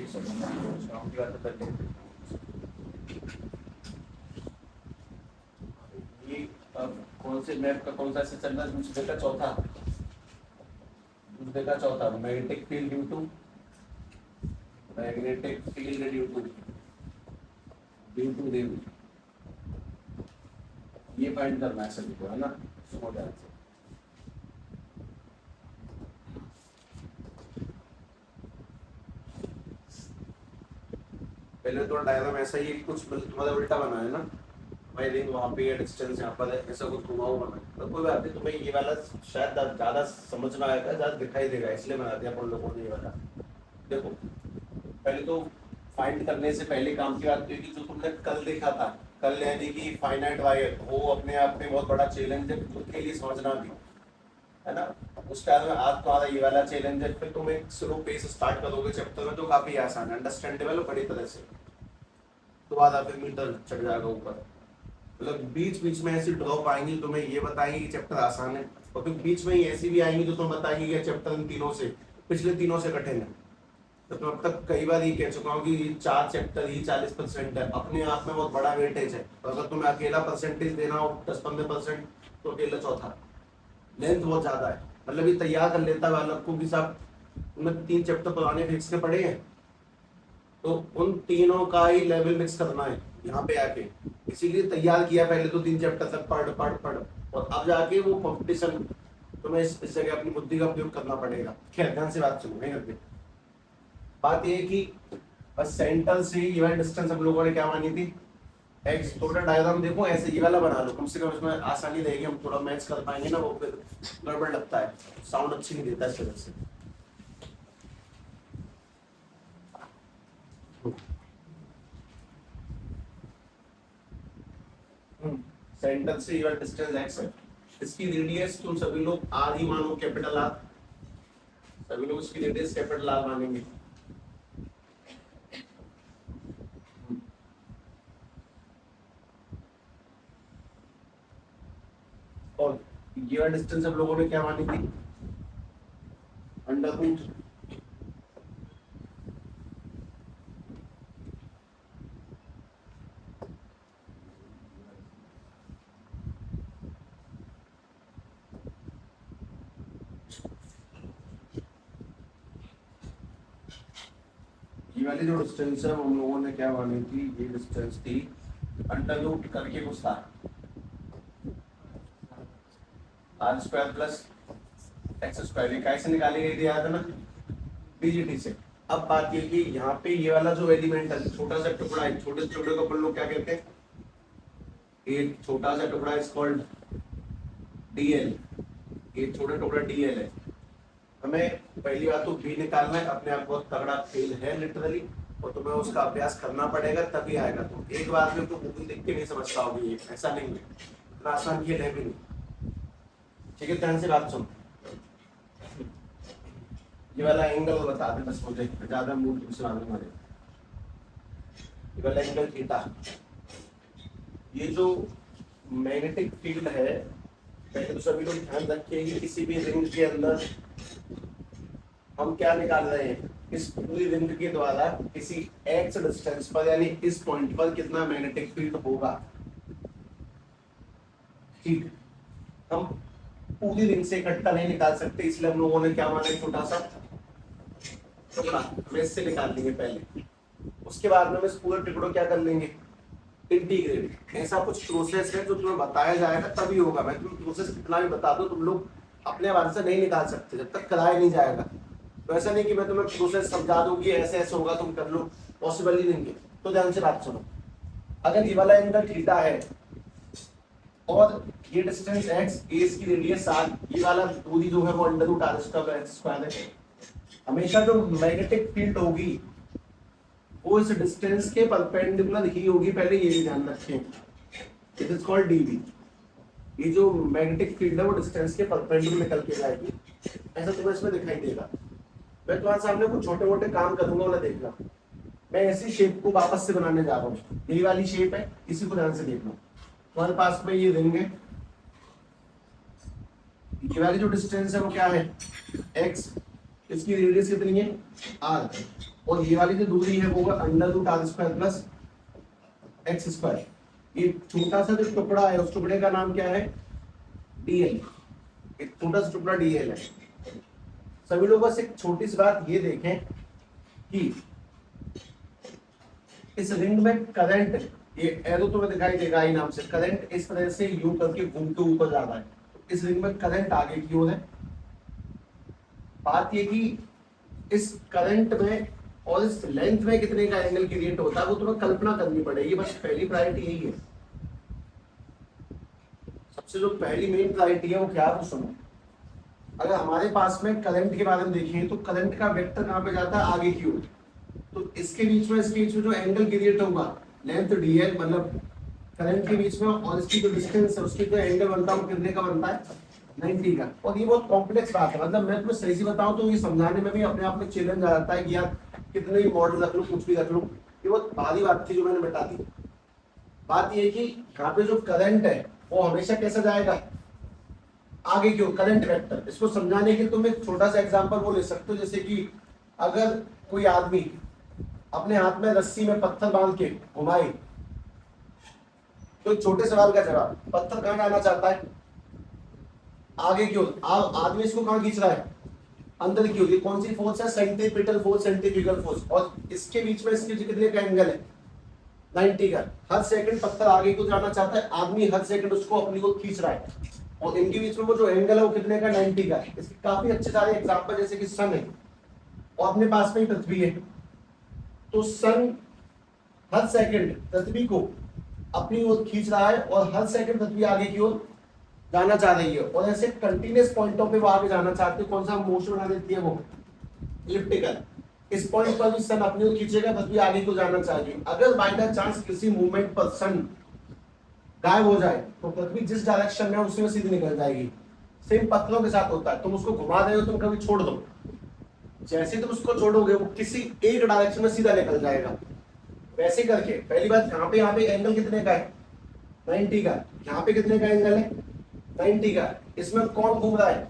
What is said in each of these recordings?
एक सेकंड काम की बात कर लेते हैं। ये कौन से मैप का कौन सा ऐसे चल रहा है? दूसरे का चौथा, दूसरे का चौथा magnetic field due to, magnetic field due to ring, ये फाइंड करना है सभी को, है ना? सुनो ध्यान से। पहले तो डायग्राम ऐसा ही कुछ मतलब उल्टा बना है ना भाई, रिंग वहाँ पे डिस्टेंस यहाँ पर है, ऐसा कुछ घुमाऊ बना है। तो कोई बात नहीं, तुम्हें ये वाला शायद ज्यादा समझ में आएगा, ज्यादा दिखाई देगा, इसलिए बना दिया अपन लोगों ने ये वाला। देखो पहले तो फाइंड करने से पहले काम की बात हुई कि जो तुमने कल देखा था, कल यानी कि फाइनाइट वायर, वो अपने आप में बहुत बड़ा चैलेंज है खुद के लिए समझना भी, है ना? उस टाइम में आज तुम्हारा ये वाला चैलेंज है, फिर तुम एक स्लो पेस स्टार्ट करोगे चैप्टर में तो काफी आसान है, अंडरस्टैंडेबल है बड़ी तरह से। तो बाद आप मीटर चढ़ जाएगा ऊपर, मतलब बीच बीच में ऐसी ड्रॉप आएंगी तुम्हें ये बताएंगे कि चैप्टर आसान है, और फिर बीच में ही ऐसी भी आएंगी जो तुम बताएंगे कि चैप्टर इन तीनों से, पिछले तीनों से कठिन है। तो मैं अब तक कई बार ये कह चुका हूँ कि ये 4 चैप्टर ही 40% है, अपने आप में बहुत बड़ा वेटेज है। तो अगर तुम्हें अकेला परसेंटेज देना हो 10-15%, तो अकेला चौथा। लेंथ बहुत ज्यादा है, मतलब ये तैयार कर लेता है अलग को कि साहब तुमने 3 चैप्टर पुराने फिजिक्स के पढ़े हैं, तो उन तीनों का ही लेवल मिक्स करना है यहाँ पे आके, इसीलिए तैयार किया पहले तो 3 चैप्टर तक पढ़ पढ़ पढ़, और अब जाके वो कंपटीशन तुम्हें इस जगह अपनी बुद्धि का उपयोग करना पड़ेगा। खैर ध्यान से बात सुनो, नहीं करते। बात ये है कि बस सेंटर से इवन डिस्टेंस हम लोगों ने क्या मानी थी, एक्स। थोड़ा डायग्राम देखो ऐसे ये वाला बना लो, कम से कम इसमें आसानी रहेगी, हम थोड़ा मैच कर पाएंगे ना, वो फिर गड़बड़ लगता है, साउंड अच्छी नहीं देता इस वजह से। सेंटर से इवन डिस्टेंस एक्स है, इसकी रेडियस तुम सभी लोग आर ही मानो, कैपिटल आर, सभी लोग इसकी रेडियस कैपिटल आर मानेंगे। और ये डिस्टेंस हम लोगों ने क्या मानी थी, अंडर रूट ये वाली जो डिस्टेंस है हम लोगों ने क्या मानी थी, ये डिस्टेंस थी अंडर रूट करके कुछ था, R square plus X square, ये कैसे निकाली गई थी याद है ना, बीजीटी से। अब बात ये कि यहाँ पे ये वाला जो एलिमेंट है, छोटा सा टुकड़ा है, छोटे छोटे को अपन लोग क्या कहते हैं, एक छोटा सा टुकड़ा इज कॉल्ड डीएल, एक छोटा टुकड़ा डीएल है। हमें पहली बात तो बी निकालना है, अपने आप बहुत तगड़ा फेल है लिटरली, और तुम्हें उसका अभ्यास करना पड़ेगा तभी आएगा। तुम एक बार में तो गूगल देख के नहीं समझ पाओगे, ये ऐसा नहीं है, इतना आसान खेल है भी नहीं। ठीक है, ध्यान से बात सुन, ये वाला एंगल बता दे बस मुझे, ज्यादा मूड दूसरा मारे। ये वाला एंगल थीटा, ये जो मैग्नेटिक फील्ड है, पहले तो सभी लोग ध्यान रखिए कि किसी भी रिंग के अंदर हम क्या निकाल रहे हैं, इस पूरी रिंग के द्वारा किसी एक्स डिस्टेंस पर यानी इस पॉइंट पर कितना मैग्नेटिक फील्ड होगा। ठीक, हम पूरी रिंग से इकट्ठा नहीं निकाल सकते, इसलिए हम लोगों ने क्या माना, छोटा सा टुकड़ा हमें इससे निकाल लेंगे पहले, उसके बाद में हम इस पूरे टुकड़े क्या कर लेंगे, इंटीग्रेट। ऐसा कुछ प्रोसेस है जो तुम्हें बताया जाएगा तभी होगा, मैं तुम्हें प्रोसेस कितना भी बता दूं तुम लोग अपने बारे से नहीं निकाल सकते जब तक कराया नहीं जाएगा। तो ऐसा नहीं कि मैं तुम्हें प्रोसेस समझा दूं कि ऐसे ऐसे होगा तुम कर लो, पॉसिबल ही नहीं है। तो ध्यान से बात सुनो, अगर ये वाला एंगल थीटा है और ये डिस्टेंस x, a इसकी रेडियस r, ये वाला दूरी जो है वो अंडर रूट r स्क्वायर है, हमेशा जो मैग्नेटिक फील्ड होगी वो इस डिस्टेंस के परपेंडिकुलर ही होगी, पहले ये भी ध्यान रखें, इट इज कॉल्ड dv। ये जो मैग्नेटिक फील्ड है वो डिस्टेंस के परपेंडिकुलर निकल के जाएगी, ऐसा तुम्हें इसमें दिखाई देगा। मैं तुम्हारे सामने कुछ छोटे मोटे काम करूंगा, वाला देखना। मैं ऐसी शेप को वापस से बनाने जा रहा हूँ, यही वाली शेप है, इसी को ध्यान से देखना। तुम्हारे पास में ये रिंग है, ये वाली जो डिस्टेंस है वो क्या है, x, इसकी रेडियस कितनी है r, और ये वाली जो दूरी है वो under root R square plus X square. ये छोटा सा जो टुकड़ा है उस टुकड़े का नाम क्या है dl, एक छोटा सा टुकड़ा dl है। सभी लोग बस एक छोटी सी बात ये देखें कि इस रिंग में करंट, ये एरो तुम्हें दिखाई देगा ही नाम से, करंट इस तरह से यू करके घूमते ऊपर जा रहा है, तो इस रिंग में करंट आगे की ओर है। बात ये कि इस करंट में और इस लेंथ में कितने का एंगल क्रिएट होता है वो तुम्हें कल्पना करनी पड़ेगी, बस पहली प्रायोरिटी यही है। सबसे जो पहली मेन प्रायोरिटी है वो क्या है वो सुनो। अगर हमारे पास में करंट के बारे में देखें तो करंट का वेक्टर कहां पे जाता है आगे की ओर, तो इसके बीच में जो एंगल क्रिएट होगा लेंथ dl, मतलब करंट के बीच में और इसकी जो डिस्टेंस है उसकी जो एंगल बनता है वो कितने का बनता है 90 का। और ये बहुत कॉम्प्लेक्स बात है, मतलब मैं तुम्हें सही से बताऊं तो ये समझाने में भी अपने आप में चैलेंज आ जाता है कि यार कितने भी मॉडल रख लूं कुछ भी रख लूं, ये बहुत भारी बात थी जो मैंने बता दी। बात ये कि यहाँ पे जो करंट है वो हमेशा कैसा जाएगा आगे की ओर, करंट वेक्टर। इसको समझाने के लिए तुम एक छोटा सा एग्जांपल वो ले सकते हो, जैसे कि अगर कोई आदमी अपने हाथ में रस्सी में पत्थर बांध के घुमाए, तो छोटे सवाल का जवाब, पत्थर कहां जाना चाहता है आगे की ओर, आदमी इसको कहां खींच रहा है अंदर की ओर। कौन सी फोर्स है सेंट्रीपिटल फोर्स, सेंट्रीफ्यूगल फोर्स, और इसके बीच में इसके कितने का एंगल है 90 का। हर सेकंड पत्थर आगे को जाना चाहता है, आदमी हर सेकंड उसको अपनी ओर खींच रहा है, और इनके बीच में वो जो एंगल है वो कितने का 90 का। इसके काफी अच्छे सारे एग्जांपल, जैसे कि सन है और अपने पास में ही पृथ्वी है, तो सन हर सेकंड पृथ्वी को अपनी ओर खींच रहा है और हर सेकंड पृथ्वी आगे की ओर जाना चाह रही है, और ऐसे कंटिन्यूअस पॉइंटों पे वो आगे जाना चाहती है। कौन सा मोशन बना देती है वो इलिप्टिकल। इस पॉइंट पर भी सन अपनी ओर खींचेगा, पृथ्वी आगे को जाना चाहिए। अगर बाय द चांस किसी मूवमेंट पर सन गायब हो जाए तो पृथ्वी जिस डायरेक्शन में है उसी में सीधी निकल जाएगी। सेम पत्थरों के साथ होता है, तुम उसको घुमा रहे हो, तुम कभी छोड़ दो, जैसे तुम उसको छोड़ोगे वो किसी एक डायरेक्शन में सीधा निकल जाएगा। वैसे करके पहली बात यहाँ पे एंगल कितने का है 90 का, यहाँ पे कितने का एंगल है 90 का। इसमें कौन घूम रहा है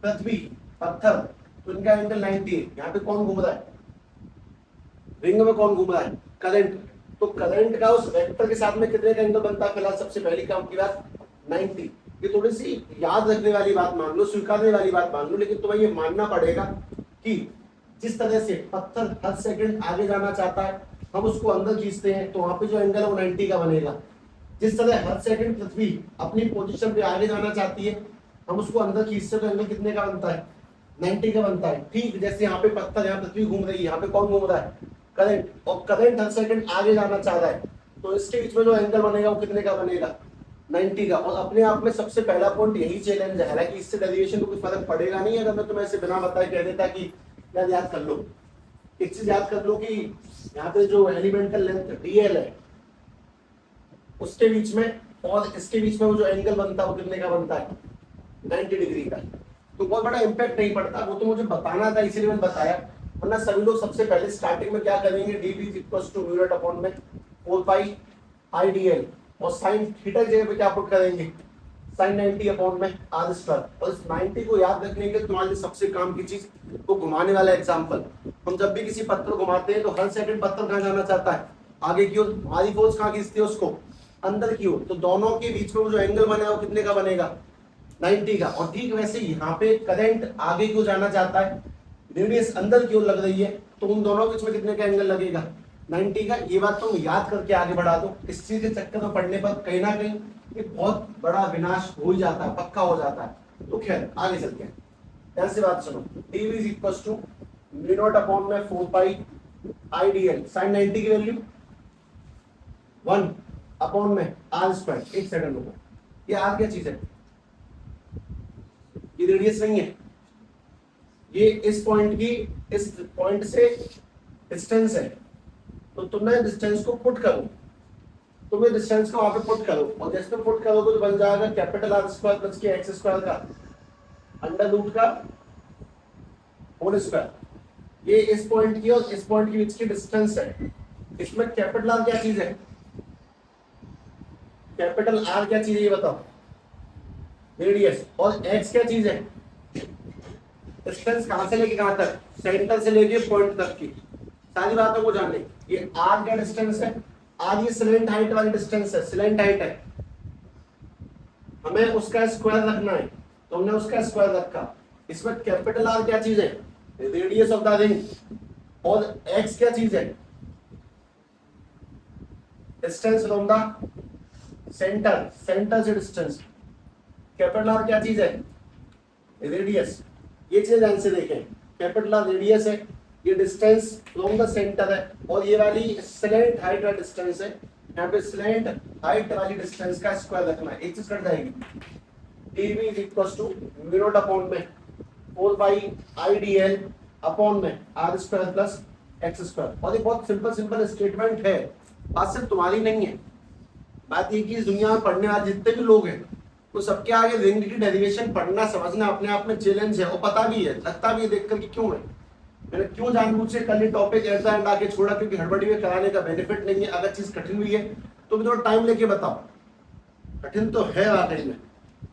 पृथ्वी, पत्थर, तो इनका एंगल 90 है। यहाँ पे कौन घूम रहा है रिंग में, कौन घूम रहा है करंट, तो करंट का उस वेक्टर के साथ में कितने का एंगल बनता है फिलहाल सबसे पहली काम की बात 90। ये थोड़ी सी याद रखने वाली बात मान लो, स्वीकारने वाली बात मान लो, लेकिन तुम्हें ये मानना पड़ेगा कि जिस तरह से पत्थर हर सेकंड आगे जाना चाहता है, हम उसको अंदर खींचते हैं, तो वहां पे जो एंगल है वो 90 का बनेगा। जिस तरह हर सेकंड पृथ्वी अपनी पोजीशन पे आगे जाना चाहती है, हम उसको अंदर खींचते हैं, तो एंगल कितने का बनता है 90 का बनता है। ठीक जैसे यहाँ पे पत्थर, यहाँ पृथ्वी घूम रही है, यहाँ पे कौन घूम रहा है करंट, और करंट हर सेकंड आगे जाना चाह रहा है, तो इसके बीच में जो एंगल बनेगा वो कितने का बनेगा 90 का। और अपने आप में सबसे पहला पॉइंट यही चैलेंज है कि इससे डेरिवेशन को कोई फर्क पड़ेगा नहीं। अगर मैं तुम्हें ऐसे बिना बताए कह देता कि याद कर लो, एक चीज याद कर लो कि यहाँ पे जो एलिमेंटल लेंथ dl है उसके बीच में और इसके बीच में वो जो एंगल बनता है वो कितने का बनता है 90 डिग्री का। तो बहुत बड़ा इंपैक्ट नहीं पड़ता, वो तो मुझे बताना था इसीलिए मैंने बताया, वरना सभी लोग सबसे पहले स्टार्टिंग में क्या करेंगे dv equals to mu not upon में 4 पाई i dl, और साइन थीटा की जगह पे क्या पुट करेंगे sin 90 अपॉन में r स्क्वायर। और इस 90 को याद रखने के तुम्हारे सबसे काम की चीज वो घुमाने वाला एग्जांपल। हम जब भी किसी पत्थर को घुमाते हैं तो हर सेकंड पत्थर कहाँ जाना चाहता है आगे की ओर, हमारी फोर्स कहाँ खींचती है उसको अंदर की ओर, तो दोनों के बीच में वो जो एंगल बनेगा वो कितने का बनेगा 90 का। और ठीक वैसे यहाँ पे करंट आगे की ओर जाना चाहता है, रेडियस अंदर की ओर लग रही है, तो उन दोनों के बीच में कितने का एंगल लगेगा 90 का। ये बात तुम याद करके आगे बढ़ा दो। इस चीज के चक्कर में पढ़ने पर कहीं ना कहीं ये बहुत बड़ा विनाश हो ही जाता है, पक्का हो जाता है। तो खैर आगे चलते हैं, ध्यान से बात सुनो। dv is equals to mu not upon में 4 पाई i dl, sin 90 की वैल्यू 1 अपॉन में r स्क्वायर। एक सेकंड रुको, ये r क्या चीज है, ये रेडियस नहीं है, ये इस पॉइंट से डिस्टेंस है। तो तुमने डिस्टेंस को पुट करो, तुम्हें डिस्टेंस को वहां पे पुट करो, और जैसे तुम पुट करोगे तो बन जाएगा कैपिटल R स्क्वायर प्लस के एक्स स्क्वायर का अंडर रूट का होल स्क्वायर। ये इस पॉइंट की और इस पॉइंट के बीच की डिस्टेंस है। इसमें कैपिटल R क्या चीज है, कैपिटल R क्या चीज है ये बताओ, रेडियस। और x क्या चीज है, डिस्टेंस कहां से लेके कहां तक, सेंटर से लेके पॉइंट तक की सारी बातों को जान ले। ये आर का डिस्टेंस है, आर ये स्लेंट हाइट वाली डिस्टेंस है, स्लेंट हाइट है, हमें उसका स्क्वायर रखना है, तो हमने उसका स्क्वायर रखा। इसमें कैपिटल आर क्या चीज है, रेडियस ऑफ द रिंग, और एक्स क्या चीज है, distance from the centre, centre से डिस्टेंस। कैपिटल आर क्या चीज है, रेडियस। ये चीज ध्यान से देखें, कैपिटल आर रेडियस है, ये डिस्टेंस फ्रॉम द सेंटर है, और ये वाली स्लेंट हाइट का डिस्टेंस है। यहाँ पे स्लेंट हाइट वाली डिस्टेंस का स्क्वायर रखना है, एक चीज कट जाएगी, dv is equal to mu not upon में 4 बाई IDL अपॉन में R square plus X square. और ये बहुत सिंपल सिंपल स्टेटमेंट है, बात सिर्फ तुम्हारी नहीं है, बात ये कि इस दुनिया में पढ़ने वाले जितने भी लोग हैं तो सबके आगे रिंग की डेरिवेशन पढ़ना समझना अपने आप में चैलेंज है, और पता भी है, लगता भी है देख करके क्यों है। मैंने क्यों जानबूझ से कल ये टॉपिक एट द एंड आके छोड़ा, क्योंकि हड़बड़ी में कराने का बेनिफिट नहीं है। अगर चीज कठिन हुई है तो भी थोड़ा टाइम लेके बताओ, कठिन तो है वाकई में।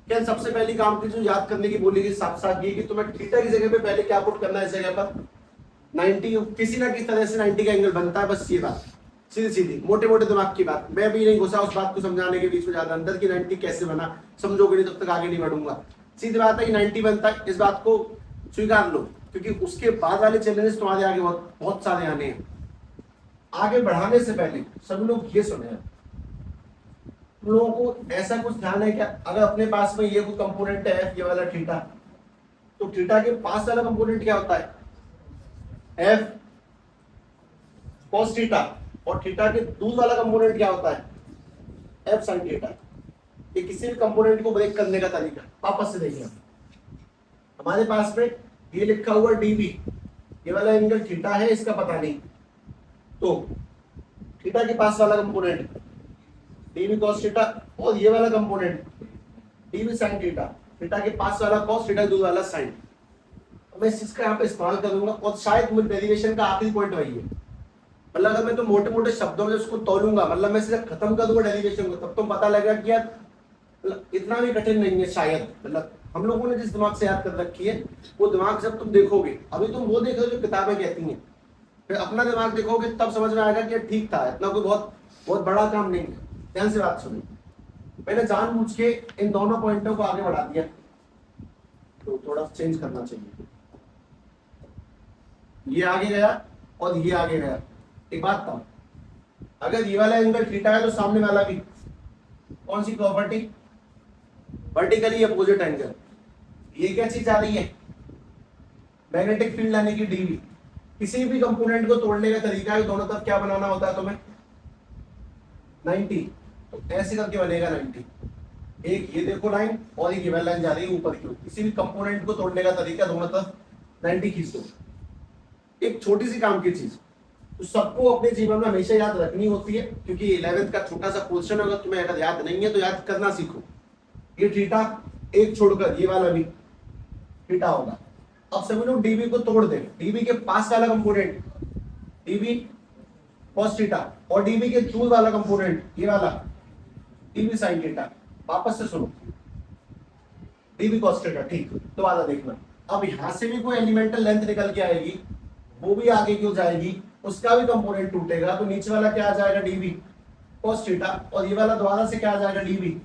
क्या सबसे पहली काम की जो याद करने की बोली साफ साफ ये कि तुम्हें थीटा की जगह पे पहले क्या पुट करना है, इस जगह पर 90, किसी ना किसी तरह से 90 का एंगल बनता है, बस ये बात सीधी सीधी मोटे मोटे दिमाग की बात। मैं भी नहीं घुसा उस बात को समझाने के बीच में ज्यादा अंदर की 90 कैसे बना, समझोगे नहीं तब तक आगे नहीं बढ़ूंगा। सीधी बात है कि 90 बनता है, इस बात को स्वीकार लो, क्योंकि उसके बाद वाले चैलेंजेस तुम्हारे आगे बहुत बहुत सारे आने हैं। आगे बढ़ाने से पहले सब लोग ये सुने, तुम लोगों को ऐसा कुछ ध्यान है क्या, अगर अपने पास में ये कोई कंपोनेंट है एफ, ये वाला थीटा, तो थीटा के पास वाला कंपोनेंट क्या होता है, एफ cos थीटा, और थीटा के दूर वाला कंपोनेंट क्या होता है, एफ sin थीटा। ये किसी भी कंपोनेंट को ब्रेक करने का तरीका वापस से देखिए, हमारे पास में ये लिखा हुआ dv, ये वाला एंगल थीटा है, इसका पता नहीं, तो थीटा के पास वाला कंपोनेंट dv cos थीटा, और ये वाला component dv sin theta, theta के पास वाला cos थीटा, दूर वाला sin। मैं इस चीज का यहाँ पे इस्तेमाल करूंगा, और शायद मुझे डेरिवेशन का आखिरी पॉइंट वही है। मतलब अगर मैं तो मोटे मोटे शब्दों में उसको तोलूंगा, मतलब मैं सिर्फ खत्म कर दूंगा डेरिवेशन को, तब तो पता लगेगा कि यार इतना भी कठिन नहीं है शायद। मतलब हम लोगों ने जिस दिमाग से याद कर रखी है वो दिमाग जब तुम देखोगे, अभी तुम वो देख रहे हो जो किताबें कहती हैं, फिर अपना दिमाग देखोगे तब समझ में आएगा कि ठीक था, इतना कोई बहुत बहुत बड़ा काम नहीं है। ध्यान से बात सुनो, मैंने जानबूझ के इन दोनों पॉइंटों को आगे बढ़ा दिया, तो थोड़ा चेंज करना चाहिए। ये आगे गया और ये आगे गया। एक बात था, अगर ये वाला एंगल थीटा है तो सामने वाला भी कौन सी प्रॉपर्टी, वर्टिकली अपोजिट एंगल। ये क्या चीज आ रही है, मैग्नेटिक फील्ड यानी कि डीवी। किसी भी कंपोनेंट को तोड़ने का तरीका है, दोनों तरफ क्या बनाना होता है तुम्हें, 90, तो ऐसे करके बनेगा 90। एक ये देखो लाइन, और एक ये वाली लाइन जा रही है ऊपर की। किसी भी कंपोनेंट को तोड़ने का तरीका, दोनों तरफ 90 खींच दो। एक छोटी सी काम की चीज तो सबको अपने जीवन में हमेशा याद रखनी होती है, क्योंकि 11th का छोटा सा पोर्शन अगर तुम्हें अगर याद नहीं है तो याद करना सीखो। ये थीटा एक छोड़कर ये वाला भी थीटा होगा। अब सभी लोग डीवी को तोड़ दें, डीवी के पास वाला कंपोनेंट डीवी cos थीटा, और डीवी के दूर वाला कंपोनेंट ये वाला डीवी sin थीटा। वापस से सुनो, डीवी cos थीटा, ठीक, तो वाला देखना। अब यहां से भी कोई एलिमेंटल लेंथ निकल के आएगी, वो भी आगे क्यों जाएगी, उसका भी कंपोनेंट टूटेगा, तो नीचे वाला क्या आ जाएगा, डीवी cos थीटा, और ये वाला दोबारा से क्या आ जाएगा, डीवी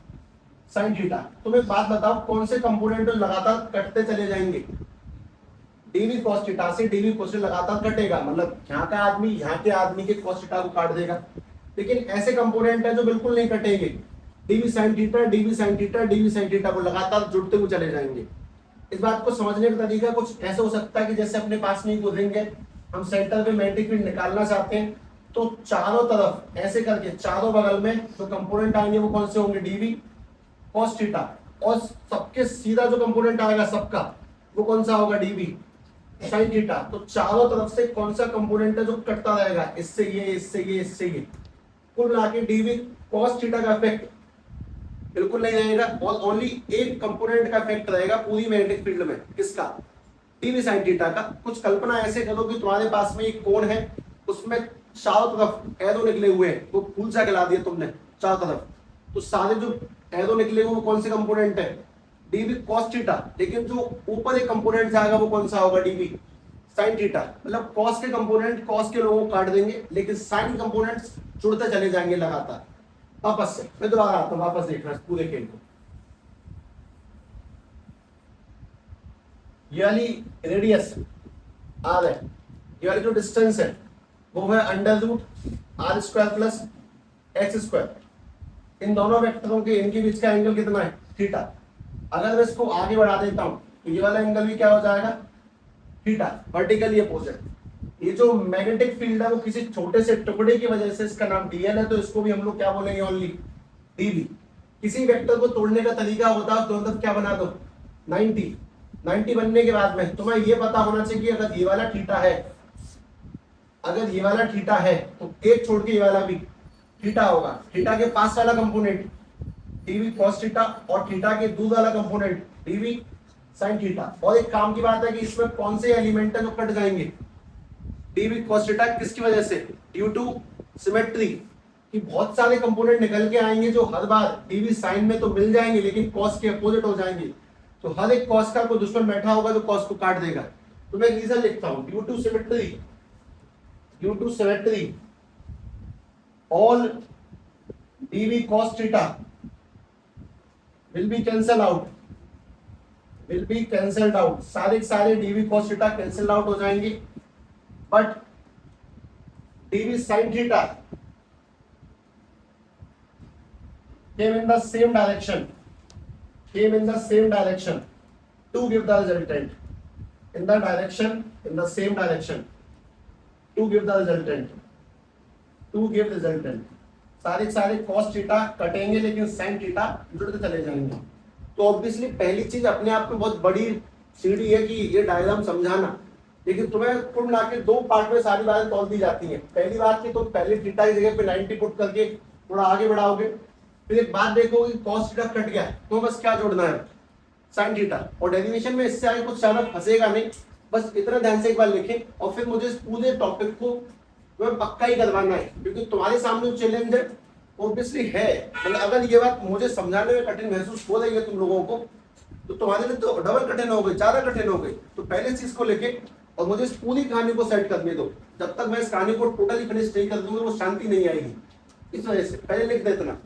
sin थीटा। तुम एक बात बताओ, कौन से कंपोनेंट लगातार कटते चले जाएंगे, डीवी cos थीटा से डीवी cos लगातार कटेगा, मतलब यहाँ का आदमी यहाँ के आदमी के cos थीटा को काट देगा। लेकिन ऐसे कंपोनेंट है जो बिल्कुल नहीं कटेंगे, DV sin theta, DV sin theta, DV sin theta को लगातार जुड़ते हुए चले जाएंगे। इस बात को समझने का तरीका कुछ ऐसा हो सकता है कि जैसे अपने पास में कोई रिंग है, हम सेंटर पे मैग्नेटिक फील्ड निकालना चाहते हैं, तो चारों तरफ ऐसे करके चारों बगल में जो कंपोनेंट आएंगे वो कौन से होंगे, डीवी cos थीटा, और सबके सीधा जो कंपोनेंट आएगा सबका वो कौन सा होगा, डीवी sin थीटा। तो चारों तरफ से कौन सा कंपोनेंट है जो कटता रहेगा, इससे ये, इससे ये, इससे ये, कुल मिला के डीवी cos थीटा का इफेक्ट बिल्कुल नहीं रहेगा, और ओनली एक कंपोनेंट का इफेक्ट रहेगा पूरी मैग्नेटिक फील्ड में, किसका, डीवी sin थीटा का। कुछ कल्पना ऐसे करो कि तुम्हारे पास में एक कोण है, उसमें चारों तरफ एरो निकले हुए हैं, वो फूल सा खिला दिया तुमने चारों तरफ, तो सारे जो एरो निकले हुए वो कौन से कंपोनेंट है, डीवी कॉस थीटा, लेकिन जो ऊपर एक कंपोनेंट आएगा वो कौन सा होगा, डीवी साइन थीटा। मतलब कॉस के कंपोनेंट कॉस के लोगों को काट देंगे, लेकिन साइन कंपोनेंट्स जुड़ते चले जाएंगे लगातार वापस से। मैं दोबारा आता हूं, वापस देखना पूरे खेल को। ये वाली रेडियस आर है, ये वाली जो डिस्टेंस है वो है under root R square plus X square. इन दोनों वेक्टरों के इनके बीच का एंगल कितना है, थीटा। अगर मैं इसको आगे बढ़ा देता हूं तो ये वाला एंगल भी क्या हो जाएगा, थीटा, वर्टिकली अपोजिट। ये जो मैग्नेटिक फील्ड है वो किसी छोटे से टुकड़े की वजह से इसका नाम डीएल है, तो इसको भी हम लोग क्या बोलेंगे, ओनली डीवी। किसी वेक्टर को तोड़ने का तरीका होता है, तो मतलब क्या बना दो 90। 90 बनने के बाद में तुम्हें ये पता होना चाहिए कि अगर ये वाला थीटा है, अगर ये वाला थीटा है तो एक छोड़ के ये वाला भी थीटा होगा। थीटा के पास वाला कंपोनेंट डीवी कॉस थीटा और थीटा के दूर वाला कंपोनेंट डीवी साइन थीटा। और एक काम की बात है कि इसमें कौन से एलिमेंट है जो कट जाएंगे, डीवी कॉस थीटा। किसकी वजह से, ड्यू टू सिमेट्री, कि बहुत सारे कंपोनेंट निकल के आएंगे जो हर बार डीवी साइन में तो मिल जाएंगे लेकिन कॉस के अपोजिट हो जाएंगे। तो हर एक कॉस का कोई दुश्मन बैठा होगा जो कॉस को काट देगा। तो मैं रीजन लिखता हूं, due to symmetry, due to symmetry all DV cos theta will be cancel out, will be cancelled out। सारे सारे DV cos theta cancel out हो जाएंगे, but DV sin theta came in the same direction, came in the same direction to give the resultant, in the direction, in the same direction to give the resultant, to give resultant। सारे सारे cos theta कटेंगे लेकिन sin theta जुड़ते चले जाएंगे। तो obviously पहली चीज अपने आप में बहुत बड़ी सीढ़ी है कि ये डायग्राम समझाना, लेकिन तुम्हें कुल मिला के दो पार्ट में सारी बातें तौल दी जाती हैं। पहली बात की तुम पहले थीटा की जगह पे 90 पुट करके थोड़ा आगे बढ़ाओगे, फिर एक बात देखोगे cos थीटा कट गया तो बस क्या जोड़ना है, sin थीटा। और डेरिवेशन में इससे आगे कुछ ज्यादा फंसेगा नहीं, बस इतना ध्यान से एक बार लिखें। और फिर मुझे इस पूरे टॉपिक को तुम्हें पक्का ही करवाना है, क्योंकि तुम्हारे सामने चैलेंज है ऑब्वियसली है। मतलब अगर ये बात मुझे समझाने में कठिन महसूस हो रही है तुम लोगों को, तो तुम्हारे लिए तो डबल कठिन हो गई, ज्यादा कठिन हो गई। तो पहले इस चीज को लेके और मुझे इस पूरी कहानी को सेट करने दो। जब तक मैं इस कहानी को टोटली फिनिश नहीं कर दूंगा वो शांति नहीं आएगी। इस वजह से पहले लिख दे इतना।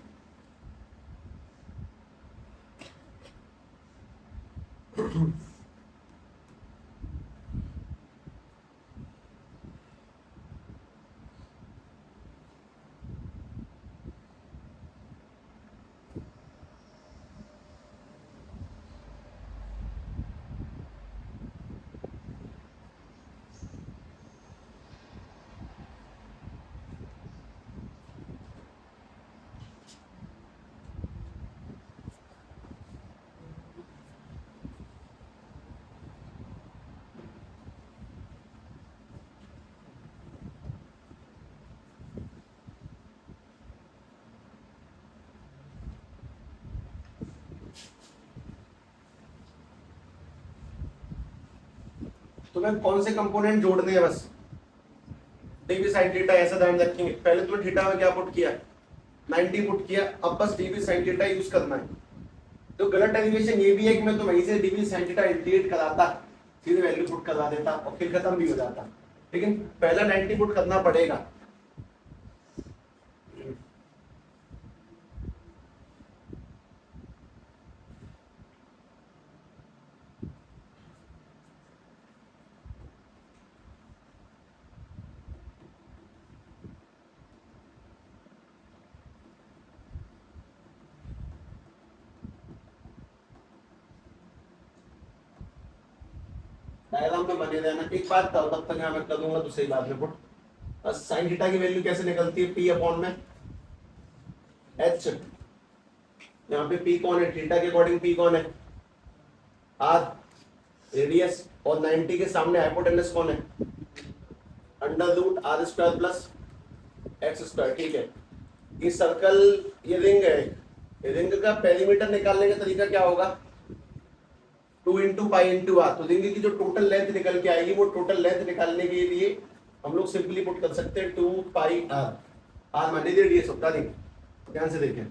तुम्हें कौन से कंपोनेंट जोड़ने हैं, बस डीवी साइन थीटा ऐसा ध्यान रखेंगे। पहले तुमने थीटा में क्या पुट किया, 90 पुट किया, अब बस डीवी साइन थीटा यूज करना है। तो गलत डेरिवेशन ये भी है कि मैं तो वहीं से डीवी साइन थीटा इंटीग्रेट कराता, सीधे वैल्यू पुट करवा देता और फिर खत्म भी हो जाता, लेकिन पहला 90 पुट करना पड़ेगा। डायग्राम में बने रहना। एक बात तब तक मैं कर दूंगा तो सही बात में पुट। बस साइन थीटा की वैल्यू कैसे निकलती है, पी अपॉन में एच। यहाँ पे पी कौन है, थीटा के अकॉर्डिंग पी कौन है, आर रेडियस, और 90 के सामने हाइपोटेनस कौन है, under root R square plus X square. ठीक है, ये सर्कल, ये रिंग है, रिंग का पेरीमीटर निकालने का तरीका क्या होगा, 2 इंटू पाई इंटू आर। तो रिंग की जो टोटल लेंथ निकल के आएगी वो टोटल लेंथ निकालने के लिए हम लोग सिंपली पुट कर सकते हैं 2 पाई आर। आर माने रेडियस होता, नहीं ध्यान से देखें।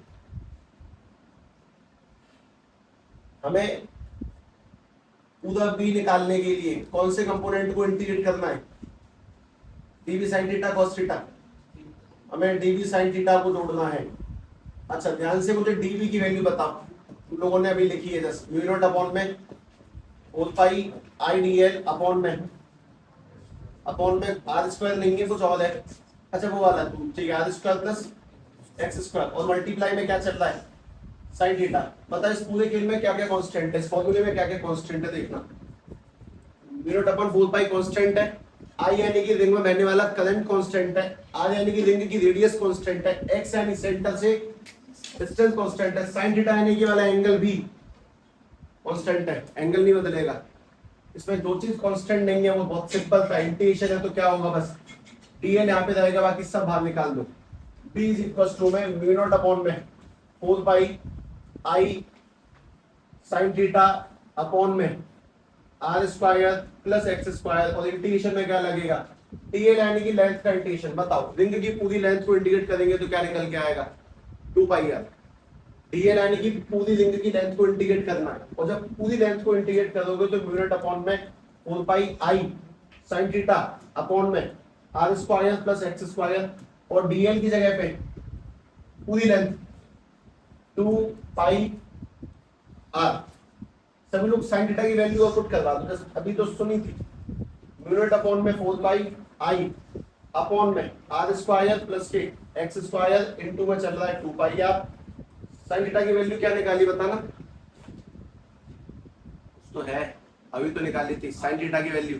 हमें पूरा बी निकालने के लिए कौन से कंपोनेंट को इंटीग्रेट करना है? DB sine theta cos theta, हमें डीबी साइन थीटा को जोड़ना है। अच्छा ध्यान से मुझे डीबी की वैल्यू बताओ, तुम लोगों ने अभी लिखी है जस्ट म्यू नॉट अपॉन में 4 pi I D L upon में आर स्क्वायर नहीं है कुछ और है। अच्छा वो वाला ठीक है, R square plus X square और मल्टीप्लाई में क्या चल रहा है? Sine theta. पता है इस पूरे खेल में क्या क्या कांस्टेंट है, इस फॉर्मूले में क्या क्या कांस्टेंट है देखना। म्यू नॉट अपॉन 4 पाई कांस्टेंट है, आई यानी कि रिंग में बहने वाला करंट कांस्टेंट है, आर यानी कि रिंग की रेडियस कांस्टेंट है, एक्स यानी सेंटर से डिस्टेंस कांस्टेंट है, साइन थीटा यानी कि वाला एंगल भी कांस्टेंट है, एंगल नहीं बदलेगा। इसमें दो चीज कांस्टेंट नहीं है, वो बहुत सिंपल था, इंटीग्रेशन है तो क्या होगा बस dl यहां पे रहेगा, बाकी सब बाहर निकाल दो। b इज इक्वल टू में म्यू नॉट अपॉन में 4 pi I sine theta upon में R square plus X square और इंटीग्रेशन में क्या लगेगा? dl यानी कि लेंथ का इंटीग्रेशन। बताओ रिंग की पूरी लेंथ को इंटीग्रेट करेंगे तो क्या निकल के आएगा? 2 पाई आर। dl यानी कि पूरी रिंग की लेंथ को इंटीग्रेट करना है, और जब पूरी लेंथ को इंटीग्रेट करोगे तो म्यू नॉट अपॉन में 4 pi I sine theta upon में R square plus X square और dl की जगह पे पूरी लेंथ 2 पाई आर। सभी लोग साइन थीटा की वैल्यू पुट करवा दो, जैसे अभी तो सुनी थी। म्यू नॉट अपॉन में 4 पाई आई अपॉन में आर स्क्वायर प्लस के एक्स स्क्वायर इनटू में चल रहा है 2 पाई आर। साइन थीटा की वैल्यू क्या निकाली बताना? तो है अभी तो निकाली थी साइन थीटा की वैल्यू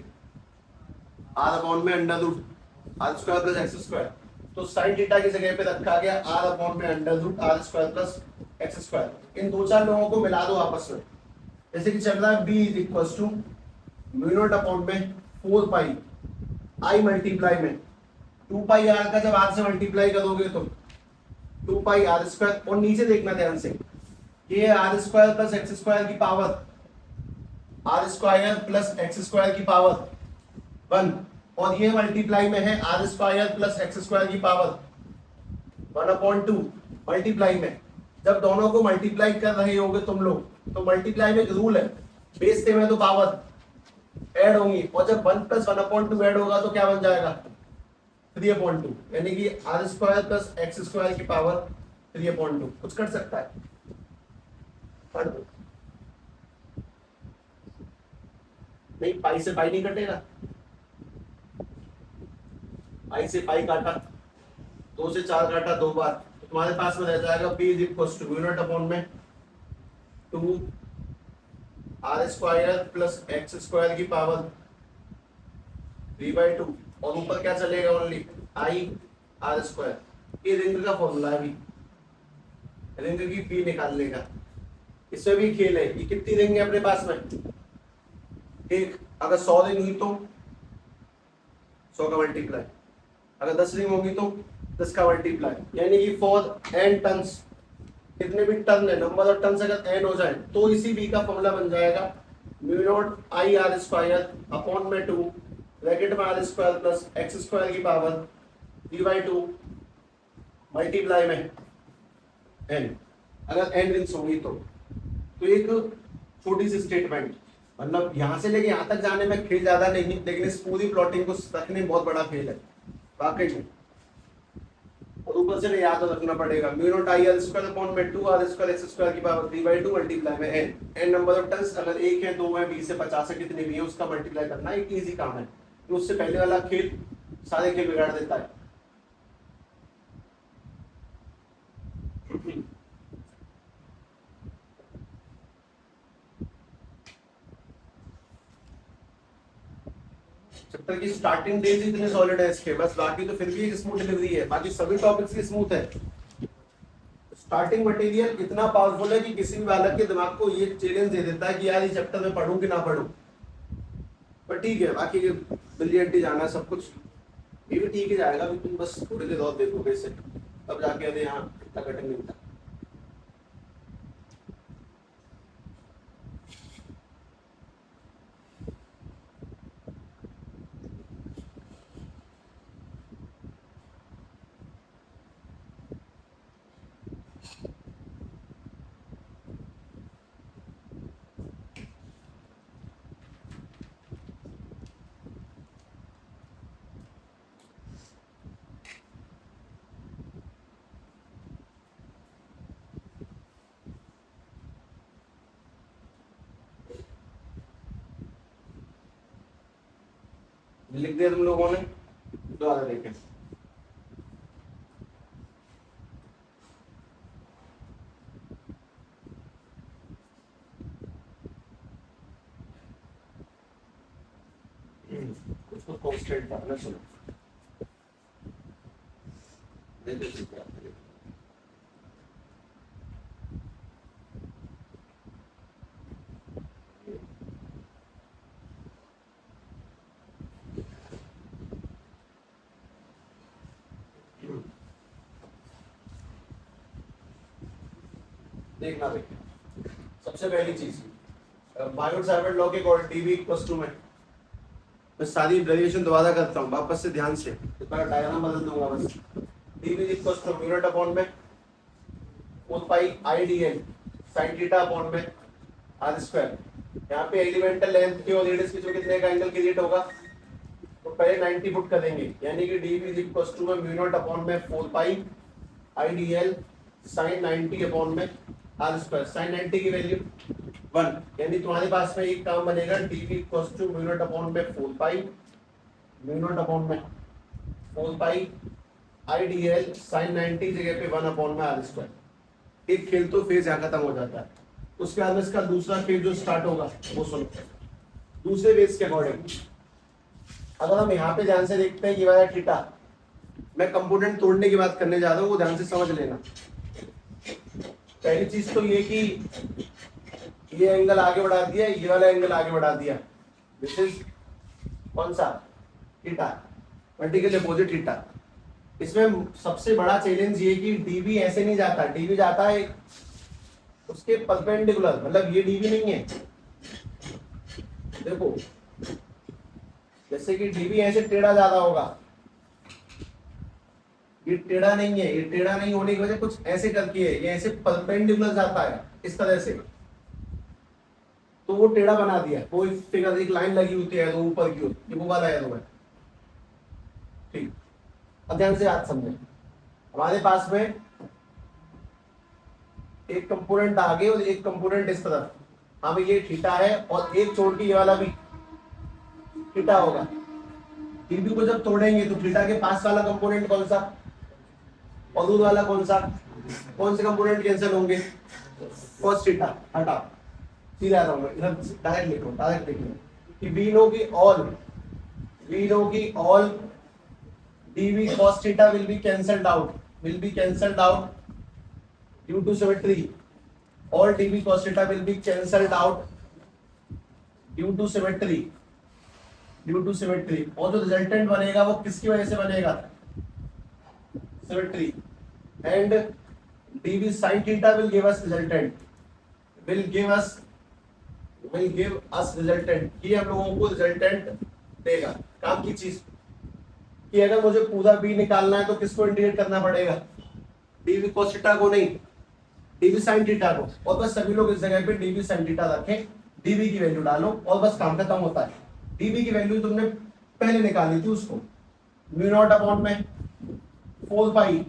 आर अपॉन में under root R square plus X square. तो साइन थीटा की जगह पे रखा गया आर अपॉन में under root R square plus X square. इन दो चार लोगों को मिला दो आपस में, जैसे कि चल रहा है b is equal to mu not upon में 4 पाई आई मल्टीप्लाई में 2 पाई आर का जब आर से मल्टीप्लाई करोगे तो 2 पाई आर स्क्वायर, और नीचे देखना ध्यान से, ये R square plus X square की power R square plus X square की पावर 1, और ये मल्टीप्लाई में है R square plus X square की पावर 1/2 मल्टीप्लाई में। जब दोनों को मल्टीप्लाई कर रहे होगे तुम लोग तो मल्टीप्लाई में एक रूल है, बेस से में तो पावर ऐड होंगी, और जब 1 + 1/2 ऐड होगा तो क्या बन जाएगा? 3/2, यानी कि R square plus X square की पावर 3/2। कुछ कर सकता है? कर दो। नहीं, पाई से पाई नहीं कटेगा, पाई से पाई काटा, 2 से 4 काटा 2 बार, तो तुम्हारे पास में रह जाएगा b is equal to mu not upon में 2 R square plus X square की पावर 3/2, और ऊपर क्या चलेगा? Only I R square. ये रिंग का फॉर्मूला है, अभी रिंग की पी निकालने का। इसमें भी खेल है, ये कितनी रिंग है अपने पास में? एक। अगर 100 रिंग हुई तो 100 का मल्टीप्लाई, अगर 10 रिंग होगी तो 10 का मल्टीप्लाई, यानी कि फॉर n टर्न्स, कितने भी टर्न है, नंबर ऑफ टर्न्स अगर n हो जाए तो इसी b का फॉर्मूला बन जाएगा mu not I R square upon में 2 ब्रैकेट में R square plus X square की पावर 3/2 मल्टीप्लाई में n, अगर n रिंग्स होंगी तो एक छोटी सी स्टेटमेंट, मतलब यहां से लेके यहां तक जाने में खेल ज्यादा नहीं है, लेकिन इस पूरी प्लॉटिंग को रखने में बहुत बड़ा खेल है वाकई में। और ऊपर से याद रखना पड़ेगा mu not I R square upon में 2 आर स्क्वायर एक्स स्क्वायर की पावर 3/2 मल्टीप्लाई में n नंबर ऑफ टर्न्स, अगर 1 है 2 है 20 से 50 है कितने भी है उसका मल्टीप्लाई करना एक इजी काम है। तो उससे पहले वाला खेल सारे खेल बिगाड़ देता है। चैप्टर की स्टार्टिंग डेज इतने सॉलिड है इसके, बस बाकी तो फिर भी एक स्मूथ डिलीवरी है, बाकी सभी टॉपिक्स की स्मूथ है। स्टार्टिंग मटेरियल इतना पावरफुल है कि किसी भी बालक के दिमाग को ये चैलेंज दे देता है कि यार ये चैप्टर में पढ़ूं कि ना पढ़ूं। पर ठीक है, बाकी ब्रिलियंट ही जाना सब कुछ, ये भी ठीक ही जाएगा, अभी तुम बस थोड़ी देर और देखोगे इसे, तब जाके अरे हाँ इतना कठिन नहीं था। लिख दिया तुम लोगों ने, दोबारा देखें। कुछ कांस्टेंट था ना, सुनो देखना भाई, सबसे पहली चीज बायोट-सावर्ट लॉ के अकॉर्डिंग डीवी इक्वल्स टू में, मैं सारी डेरिवेशन दोबारा करता हूँ वापस से ध्यान से, इस बार डायग्राम बदल दूंगा बस। DV equals to mu not upon में 4 pi I D L sine theta upon में आर स्क्वायर। यहाँ पे एलिमेंटल लेंथ की और रेडियस की जो कितने का एंगल क्रिएट होगा, तो पहले 90 पुट करेंगे, यानी कि डीवी इक्वल्स टू में म्यू नॉट अपॉन में 4 pi I D L sine 90 upon में आर स्क्वायर। साइन 90 की वैल्यू 1, यानी तुम्हारे पास में एक काम बनेगा DV equals to mu not upon में 4 पाई म्यू नॉट अपॉन में 4 pi I D L sine 90 जगह पे 1 अपॉन में आर स्क्वायर। एक खेल तो फेज यहाँ खत्म हो जाता है। उसके बाद में इसका दूसरा फेज जो स्टार्ट होगा वो सुनो। दूसरे फेज के अकॉर्डिंग अगर हम यहाँ पे ध्यान से देखते हैं, ये वाला थीटा, मैं कंपोनेंट तोड़ने की बात करने जा रहा हूँ, वो ध्यान से समझ लेना। पहली चीज तो ये कि ये एंगल आगे बढ़ा दिया, ये वाला एंगल आगे बढ़ा दिया, दिस इज कौन सा, थीटा, वर्टिकल अपोजिट थीटा। इसमें सबसे बड़ा चैलेंज ये कि डीवी ऐसे नहीं जाता, डीवी जाता है उसके परपेंडिकुलर, मतलब ये डीवी नहीं है। देखो जैसे कि डीवी ऐसे टेढ़ा ज्यादा होगा, ये टेढ़ा नहीं है, ये टेढ़ा नहीं होने की वजह कुछ ऐसे करके है, ये ऐसे परपेंडिकुलर जाता है इस तरह से, तो वो टेढ़ा बना दिया। वो फिगर एक लाइन लगी होती है तो ऊपर की ओर, ये वो वाला है तो है ठीक। अब ध्यान से याद समझे, हमारे पास में एक कंपोनेंट आगे और एक कंपोनेंट इस तरफ, हाँ भाई ये थीटा है, और एक छोड़ के ये वाला भी थीटा होगा। डीवी को जब तोड़ेंगे तो थीटा के पास वाला कंपोनेंट कौन सा और दूर वाला कौन सा, कौन से कंपोनेंट कैंसिल होंगे, cos थीटा हटा, सीधा आता हूं इधर डायरेक्ट लिखो, डायरेक्ट लिखो कि वी नो की all dv cos theta will be cancelled out due to symmetry. All dv cos theta will be cancelled out due to symmetry. और जो रिजल्टेंट बनेगा वो किसकी वजह से बनेगा, symmetry. And dv sin theta will give us resultant, will give us resultant, ये हम लोगों को रिजल्टेंट देगा। काम की चीज कि अगर मुझे पूरा b निकालना है तो किसको इंटीग्रेट करना पड़ेगा, dv cos थीटा को नहीं, dv sin थीटा को। और बस सभी लोग इस जगह पे dv sin थीटा रखें, dv की वैल्यू डालो और बस काम खत्म होता है। dv की वैल्यू तुमने पहले निकाली थी, उसको म्यू नॉट अपॉन में 4 pi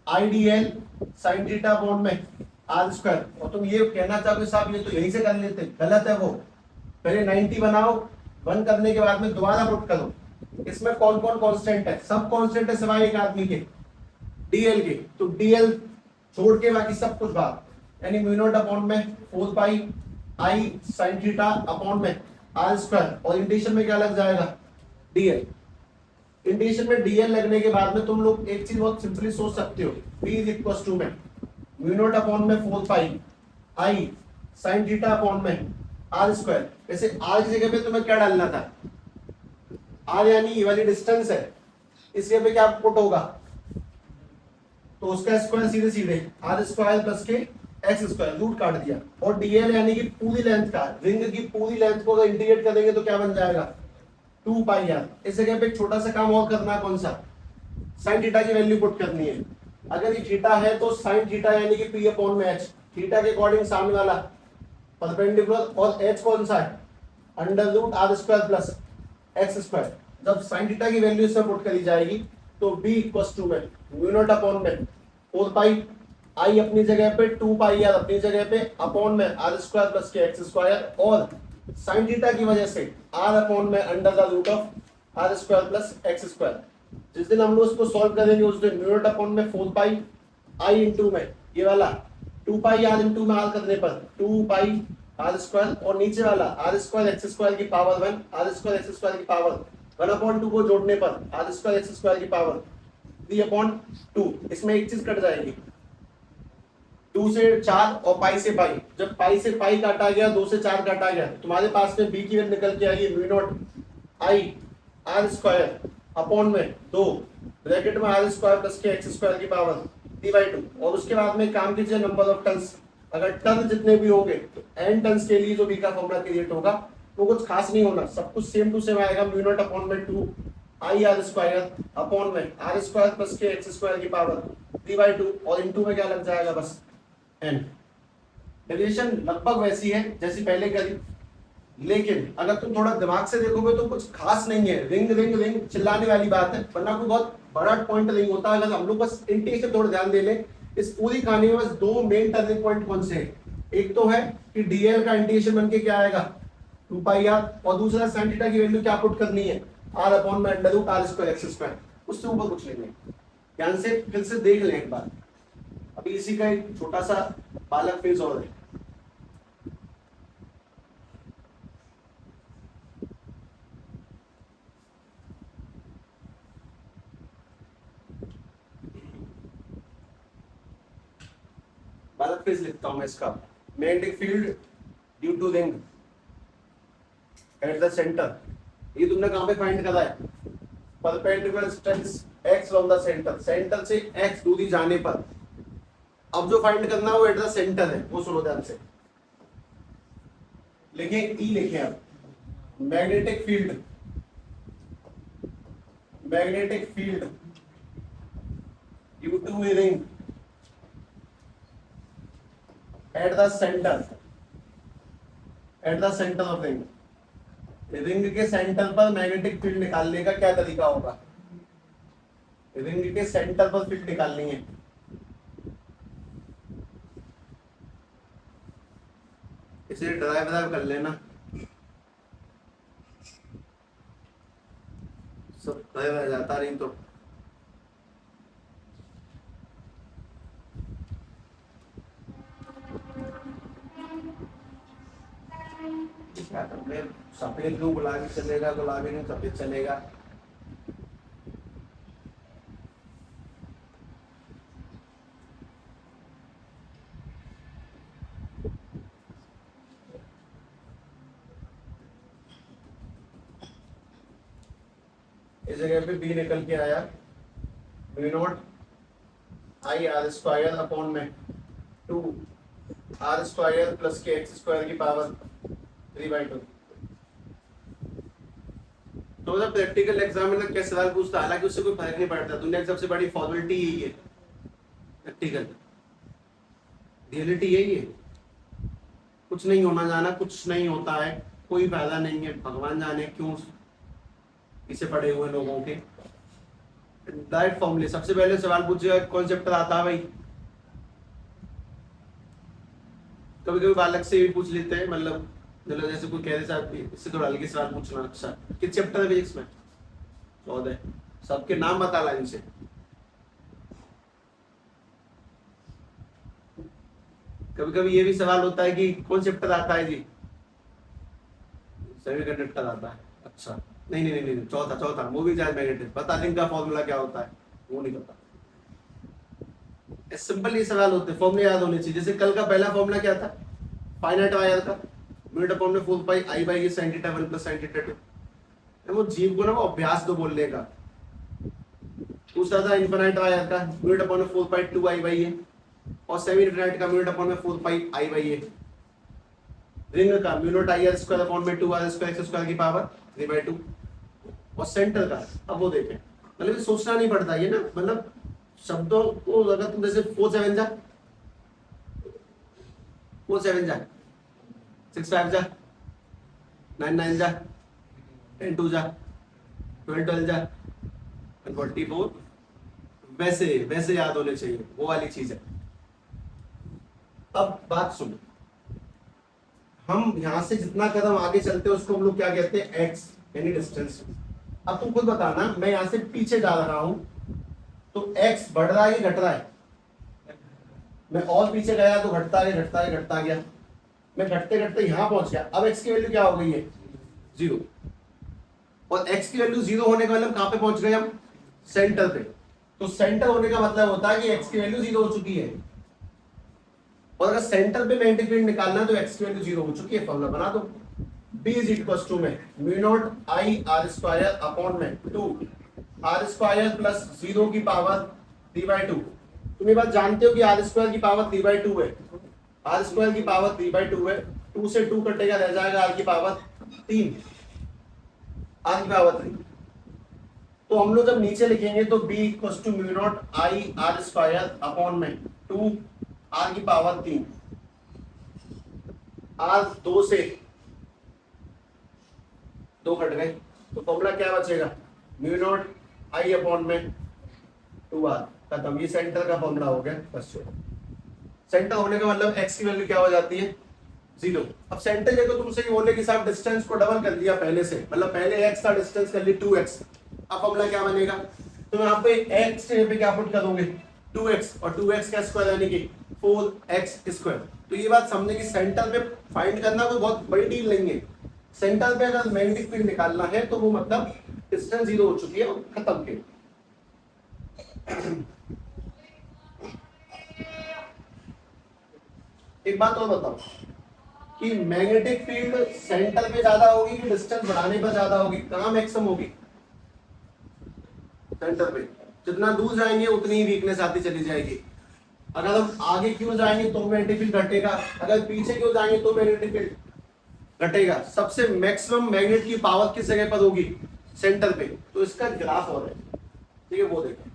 IDL sin theta upon में आर स्क्वायर। और तुम ये कहना चाहोगे साहब ये तो यहीं से कर लेते, गलत है वो। पहले 90 बनाओ, 1 करने के बाद में दोबारा पुट करो। इसमें कौन कौन कांस्टेंट है, सब कांस्टेंट है सिवाय एक आदमी के, DL के। तो DL छोड़ के बाकी सब कुछ बात, यानी म्यू नॉट अपॉन में 4 pi I sin theta upon में आर स्क्वायर। और इंटीग्रेशन में क्या लग जाएगा, DL। इंटीग्रेशन में DL लगने के बाद में तुम लोग एक चीज बहुत सिंपली सोच सकते हो, P इज इक्वल टू में म्यू नॉट अपॉन में 4 pi I sin theta upon में आर स्क्वायर। वैसे आर की जगह पे तुम्हें क्या डालना था, आर यानी ये वाली डिस्टेंस है, इस जगह पे क्या पुट होगा, तो उसका स्क्वायर सीधे सीधे आर स्क्वायर प्लस के एक्स स्क्वायर, रूट काट दिया। और डीएल यानी कि पूरी लेंथ का, रिंग की पूरी लेंथ को अगर इंटीग्रेट करेंगे तो क्या बन जाएगा, 2 पाई आर। इस जगह पे एक छोटा सा काम और करना है, कौन सा, साइन थीटा की वैल्यू पुट करनी है। अगर ये थीटा है तो साइन थीटा यानी कि पी अपॉन में एच, थीटा के अकॉर्डिंग सामने वाला परपेंडिकुलर, और एच कौन सा है, under root R square plus X square. जब साइन थीटा की वैल्यू इसमें पुट करी जाएगी तो बी इक्वल टू में म्यू नॉट अपॉन में 4 पाई आई अपनी जगह पे, 2 पाई आर अपनी जगह पे, अपॉन में आर स्क्वायर प्लस के एक्स स्क्वायर, और साइन थीटा की वजह से आर अपॉन में under the root of R square plus X square. जिस दिन हम लोग इसको सॉल्व करेंगे उस दिन म्यू नॉट अपॉन में 4 पाई आई इंटू में ये वाला 2 पाई आर इंटू में आर करने पर 2 पाई आर स्क्वायर और नीचे वाला आर स्क्वायर एक्स स्क्वायर की power 1 R square X square की पावर 1/2 को जोड़ने पर आर स्क्वायर एक्स स्क्वायर की पावर 3/2। इसमें एक चीज कट जाएगी 2 से 4 और पाई से पाई। जब पाई से पाई काटा गया 2 से 4 काटा गया तुम्हारे पास में बी की वैल्यू निकल के आएगी mu not I R square upon में 2 ब्रैकेट में आर स्क्वायर प्लस के एक्स स्क्वायर की पावर 3/2। और उसके बाद में काम कीजिए नंबर ऑफ टर्न्स। अगर टर्न जितने भी होंगे तो एन टर्न्स के लिए जो बी का फॉर्मूला क्रिएट होगा वो कुछ खास नहीं होना, सब कुछ सेम टू सेम आएगा। म्यू नॉट अपॉन में 2 आई आर स्क्वायर अपॉन में आर स्क्वायर प्लस के एक्स स्क्वायर की पावर 3/2 और इनटू में क्या लग जाएगा बस एन। डेरिवेशन लगभग वैसी है जैसी पहले करी, लेकिन अगर तुम थोड़ा दिमाग से देखोगे तो कुछ खास नहीं है। रिंग रिंग रिंग चिल्लाने वाली बात है, वरना कोई बहुत बड़ा पॉइंट नहीं होता। अगर हम लोग बस इंटीग्रेशन थोड़ा ध्यान दे लें इस पूरी कहानी में बस 2 मेन टर्निंग पॉइंट कौन से हैं। एक तो है कि डीएल का इंटीग्रेशन बनके क्या आएगा 2 पाई आर और दूसरा sin थीटा की वैल्यू क्या पुट करनी है आर अपॉन में under root R square X square. उससे ऊपर कुछ नहीं है। ध्यान से फिर से देख लें एक बार। अभी इसी का एक छोटा सा पालक फेज और है। पालक फेज लिखता हूं मैं इसका। Magnetic field due to ring at the centre. ये तुमने कहां पे फाइंड करा है? Perpendicular distance x from the centre. Centre से x दूरी जाने पर अब जो फाइंड करना है वो एट द सेंटर है। वो सुनो ध्यान से, लिखे ई लिखे आप। Magnetic field due to a ring at the centre of ring. Ring के सेंटर पर मैग्नेटिक फील्ड निकालने का क्या तरीका होगा? रिंग के सेंटर पर फील्ड निकालनी है। इसे ड्राइव कर लेना, सब ड्राइव आ जाता नहीं तो क्या करते हैं। सफेद को गुलाबी चलेगा, गुलाबी में सफेद चलेगा। इस जगह पे बी निकल के आया mu not I R square upon में 2 आर स्क्वायर प्लस के एक्स स्क्वायर की पावर 3/2। तो जब प्रैक्टिकल एग्जाम में क्या सवाल पूछता, हालांकि उससे कोई फर्क नहीं पड़ता। दुनिया की सबसे बड़ी फॉर्मेलिटी यही है, प्रैक्टिकल रियलिटी यही है। कुछ नहीं होना जाना, कुछ नहीं होता है, कोई फायदा नहीं है। भगवान जाने क्यों इसे पढ़े हुए लोगों के। डायरेक्ट फॉर्मूले सबसे पहले सवाल पूछेगा कौन चैप्टर आता है भाई। कभी कभी बालक से भी पूछ लेते हैं, मतलब जैसे कोई कह रहे साहब इससे थोड़ा हल्के सवाल पूछना। अच्छा किस चैप्टर है फिजिक्स में? 14। सबके नाम बता लाइन से। कभी कभी ये भी सवाल होता है कि कौन चैप्टर आता है जी? सेमीकंडक्टर आता है। अच्छा नहीं नहीं नहीं नहीं, चौथा मूवी चार्ज मैग्नेटिक। बता रिंग का फॉर्मूला क्या होता है? वो नहीं पता। सिंपल ये सवाल होते हैं, फॉर्मूले याद होने चाहिए। जैसे कल का पहला फॉर्मूला क्या था? फाइनाइट वायर का म्यू अपॉन में 4 pi I by sin theta 1 plus sin theta 2। वो जीव को ना वो अभ्यास दो बोलने का। दूसरा था इनफिनाइट वायर का म्यू अपॉन में 4 पाई 2 आई बाई ए और सेमी इनफिनाइट का म्यू अपॉन में 4 pi I by A. Ring का mu not I R square upon में 2 आर स्क्वायर एक्स स्क्वायर की पावर 3/2। और सेंटर का अब वो देखें, मतलब सोचना नहीं पड़ता ये ना, मतलब शब्दों को अगर तुम जैसे 4 7 जा 6 5 जा 9 9 जा 10 2 जा 12 12 जा 44 वैसे वैसे याद होने चाहिए, वो वाली चीज है। अब बात सुनो, हम यहां से जितना कदम आगे चलते हैं उसको हम लोग क्या कहते हैं? एक्स यानी डिस्टेंस। अब तुम खुद बताना, मैं यहां से पीछे जा रहा हूं तो x बढ़ रहा है कि घट रहा है? मैं और पीछे गया तो घटता गया घटता गया घटता गया, मैं घटते घटते यहां पहुंच गया। अब x की वैल्यू क्या हो गई है? 0। और x की वैल्यू 0 होने का मतलब कहां पे पहुंच गए हम? सेंटर पे। तो सेंटर होने का मतलब होता है कि x की वैल्यू 0 हो चुकी है। और अगर सेंटर पे मैग्नेटिक फील्ड निकालना है तो x की वैल्यू 0 हो चुकी है। फॉर्मूला बना दो, B इज इक्वल टू में mu not I R square upon में 2 आर स्क्वायर प्लस 0 की पावर 3/2। तुम ये बात जानते हो कि आर स्क्वायर की पावर 3/2 है। आर स्क्वायर की पावर 3/2 है, 2 से 2 कटेगा, रह जाएगा आर की पावर 3, आर की पावर 3। तो हम लोग जब नीचे लिखेंगे तो b equal to mu not I R square upon में 2 आर की पावर 3। आर 2 से 2 कट गए तो फॉर्मूला क्या बचेगा? म्यू नॉट आई अपॉन में 2 आर। खत्म, ये सेंटर का फॉर्मूला हो गया। बस सेंटर होने का मतलब x की वैल्यू क्या हो जाती है? 0। अब सेंटर जगह तुमसे ये बोले कि साहब डिस्टेंस को डबल कर दिया पहले से, मतलब पहले x था, डिस्टेंस कर ली 2x। अब फॉर्मूला क्या बनेगा? तो यहाँ पे x के पे क्या पुट करोगे? 2x, और 2x का स्क्वायर यानी कि 4x स्क्वायर। तो ये बात समझने की सेंटर पे फाइंड करना कोई बहुत बड़ी डील नहीं है। सेंटर पे अगर मैग्नेटिक फील्ड निकालना है तो वो मतलब डिस्टेंस 0 हो चुकी है और खत्म के। एक बात और बताओ कि मैग्नेटिक फील्ड सेंटर पे ज्यादा होगी कि डिस्टेंस बढ़ाने पर ज्यादा होगी? कहां मैक्सिमम होगी? सेंटर पे। जितना दूर जाएंगे उतनी ही वीकनेस आती चली जाएगी। अगर हम आगे क्यों जाएंगे तो मैग्नेटिक फील्ड घटेगा, अगर पीछे क्यों जाएंगे तो मैग्नेटिक फील्ड घटेगा। सबसे मैक्सिमम मैग्नेट की पावर किस जगह पर होगी? सेंटर पे। तो इसका ग्राफ और है, ठीक है, वो देखो।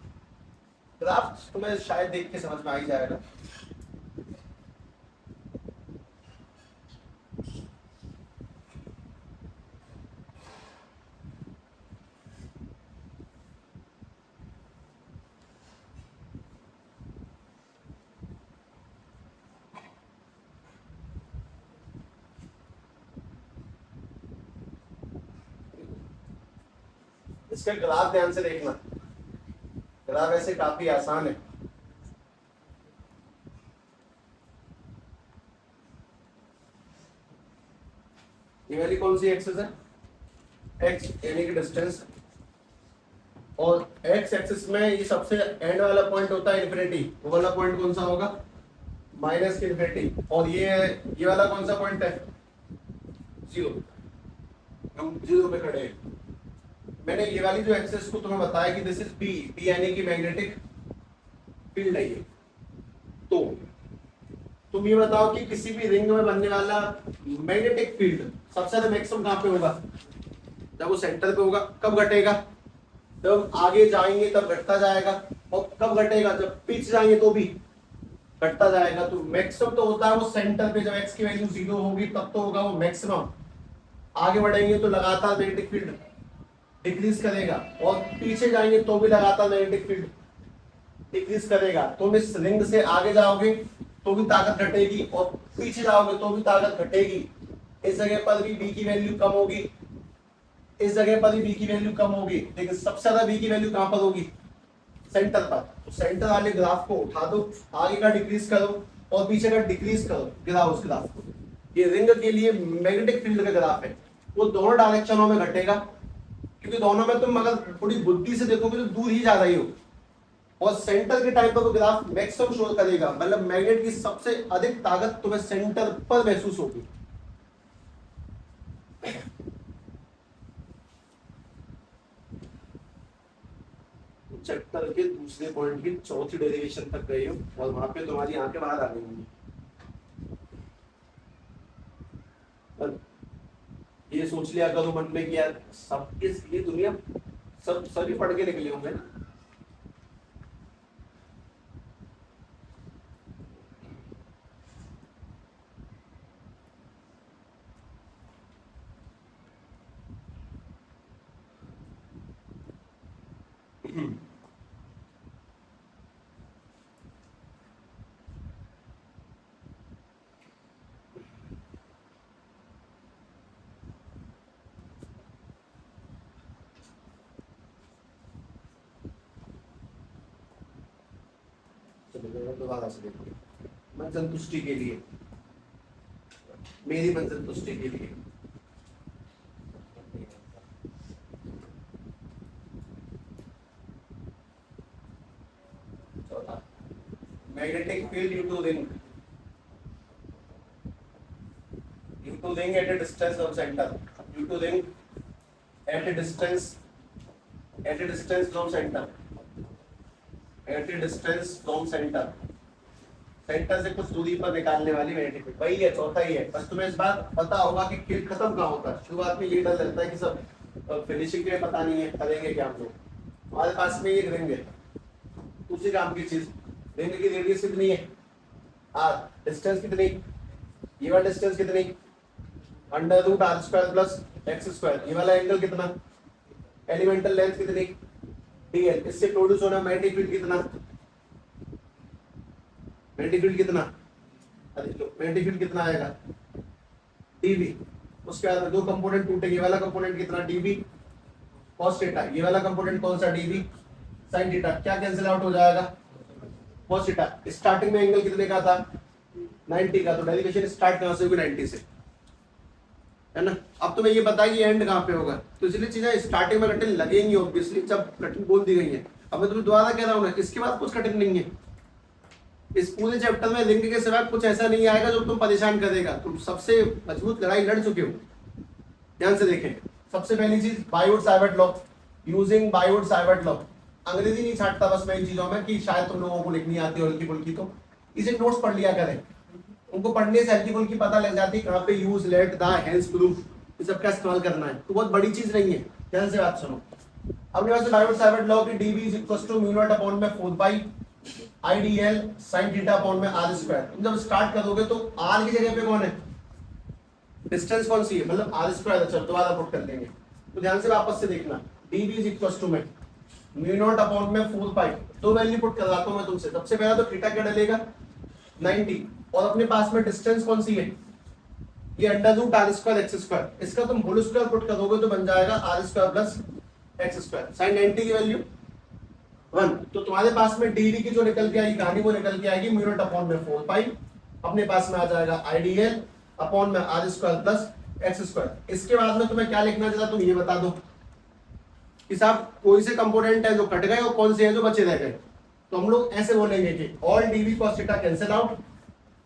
ग्राफ तुम्हें शायद देख के समझ में आ ही जाएगा। इसका ग्राफ ध्यान से देखना, ग्राफ ऐसे काफी आसान है। ये वाली कौन सी एक्सिस है? एक्स यानी कि डिस्टेंस। और एक्स एक्सिस में ये सबसे एंड वाला पॉइंट होता है इन्फिनिटी। वो वाला पॉइंट कौन सा होगा? माइनस की इन्फिनिटी। और ये वाला कौन सा पॉइंट है? 0। हम 0 पे खड़े हैं। मैंने ये वाली जो एक्सिस को तुम्हें बताया कि दिस इज बी, बी यानी कि मैग्नेटिक फील्ड है ये। तो तुम ये बताओ कि किसी भी रिंग में बनने वाला मैग्नेटिक फील्ड सबसे ज्यादा मैक्सिमम कहां पे होगा? जब वो सेंटर पे होगा। कब घटेगा? जब हम आगे जाएंगे तब घटता जाएगा। और कब घटेगा? जब पीछे जाएंगे तो भी घटता जाएगा। तो मैक्सिमम तो होता है वो सेंटर पे, जब x की वैल्यू 0 होगी तब तो होगा वो मैक्सिमम। आगे बढ़ेंगे तो लगातार मैग्नेटिक फील्ड डिक्रीज करेगा, और पीछे जाएंगे तो भी लगातार मैग्नेटिक फील्ड डिक्रीज करेगा। तुम इस रिंग से आगे जाओगे तो भी ताकत घटेगी, और पीछे जाओगे तो भी ताकत घटेगी। इस जगह पर भी बी की वैल्यू कम होगी, इस जगह पर भी बी की वैल्यू कम होगी, लेकिन सबसे ज्यादा बी की वैल्यू कहां पर होगी? सेंटर पर। तो सेंटर वाले ग्राफ को उठा दो, आगे का डिक्रीज करो और पीछे का डिक्रीज करो, गिराओ उस ग्राफ को। ये रिंग के लिए मैग्नेटिक फील्ड का ग्राफ है, वो दोनों डायरेक्शनों में घटेगा, क्योंकि दोनों में तुम अगर थोड़ी बुद्धि से देखोगे तो दूर ही जा रही हो। और सेंटर के टाइम पर वो ग्राफ मैक्सिमम शो करेगा, मतलब मैग्नेट की सबसे अधिक ताकत तुम्हें सेंटर पर महसूस होगी। चैप्टर के दूसरे पॉइंट की चौथी डेरिवेशन तक गई हो और वहां पे तुम्हारी आंखें बाहर आ गई होंगी। ये सोच लिया करो मन में कि यार सब इस ये दुनिया सब सभी पढ़ के निकले होंगे ना। चलो दोबारा से देखिए, मन संतुष्टि के लिए, मेरी मन संतुष्टि के लिए। चौथा, magnetic field due to ring, due to ring at a distance from centre, due to ring at a distance, at a distance from centre, at a distance from centre, centre से कुछ दूरी पर निकालने वाली मैग्नेटिक फील्ड, वही है, चौथा ही है। बस तुम्हें इस बार पता होगा कि खेल खत्म कहाँ होता है। शुरुआत में ये डर लगता है कि सब फिनिशिंग के पता नहीं है करेंगे क्या हम लोग। हमारे पास में एक रिंग है, दूसरी काम की चीज, रिंग की रेडियस कितनी है आर, डिस्टेंस कितनी, ये वाला डिस्टेंस कितनी, under root R square plus X square, ये वाला एंगल कितना, एलिमेंटल लेंथ कितनी डीएल, इससे प्रोड्यूस होना मैग्नेटिक फील्ड कितना, मैग्नेटिक फील्ड कितना, मैग्नेटिक फील्ड कितना आएगा डीवी। उसके बाद दो कंपोनेंट टूटेंगे, ये वाला कंपोनेंट कितना डीवी cos थीटा, ये वाला कंपोनेंट कौन सा डीवी sin थीटा, क्या कैंसिल आउट हो जाएगा cos थीटा। स्टार्टिंग में एंगल कितने का था 90 का, तो डेरिवेशन स्टार्ट कहां से होगी 90 से, है ना। अब तुम्हें ये पता है कि एंड कहां पे होगा, तो इसलिए चीजें स्टार्टिंग में कठिन लगेंगी ऑब्वियसली, जब कठिन बोल दी गई है। अब मैं तुम्हें दोबारा कह रहा हूं ना, इसके बाद कुछ कठिन नहीं है। इस पूरे चैप्टर में रिंग के सिवा कुछ ऐसा नहीं आएगा जो तुम परेशान करेगा। तुम सबसे मजबूत लड़ाई लड़ चुके हो। ध्यान से देखें, सबसे पहली चीज Biot-Savart law, using Biot-Savart law. अंग्रेजी नहीं छाटता बस मैं इन चीजों में कि शायद तुम लोगों को लिखनी आती है हल्की फुल्की, तो इसे नोट्स पढ़ लिया करें। उनको पढ़ने से हल्की फुल्की पता लग जाती है कहाँ पे use, let, the, hence, proof, ये सब का इस्तेमाल करना है। तो बहुत बड़ी चीज नहीं है, ध्यान से बात सुनो। अपने पास बायोट-सावर्ट लॉ की dv is equal to mu not upon में 4 pi IDL sin theta upon में r स्क्वायर। तुम जब स्टार्ट करोगे तो r की जगह पे कौन है, डिस्टेंस कौन सी है, मतलब r स्क्वायर। अच्छा दोबारा पुट कर देंगे, तो ध्यान से वापस से देखना, dv इज इक्वल टू में म्यू नॉट अपॉन में 4 पाई, दो वैल्यू पुट करवाता हूं मैं तुमसे। सबसे पहला तो थीटा क्या डलेगा 90, और अपने पास में डिस्टेंस कौन सी है, ये under root r square x square, इसका तुम होल स्क्वायर पुट करोगे तो बन जाएगा r square plus x square. sin 90 की वैल्यू 1, तो तुम्हारे पास में dv की जो निकल के आएगी कहानी वो निकल के आएगी म्यू नॉट अपॉन में 4 पाई, अपने पास में आ जाएगा IDL अपॉन में r square plus x square. इसके बाद में तुम्हें क्या लिखना चाहिए, तुम ये बता दो कि साहब कोई से कंपोनेंट है जो कट गए और कौन से हैं जो बचे रह गए। तो हम लोग ऐसे बोलेंगे कि all dv cos theta cancel out,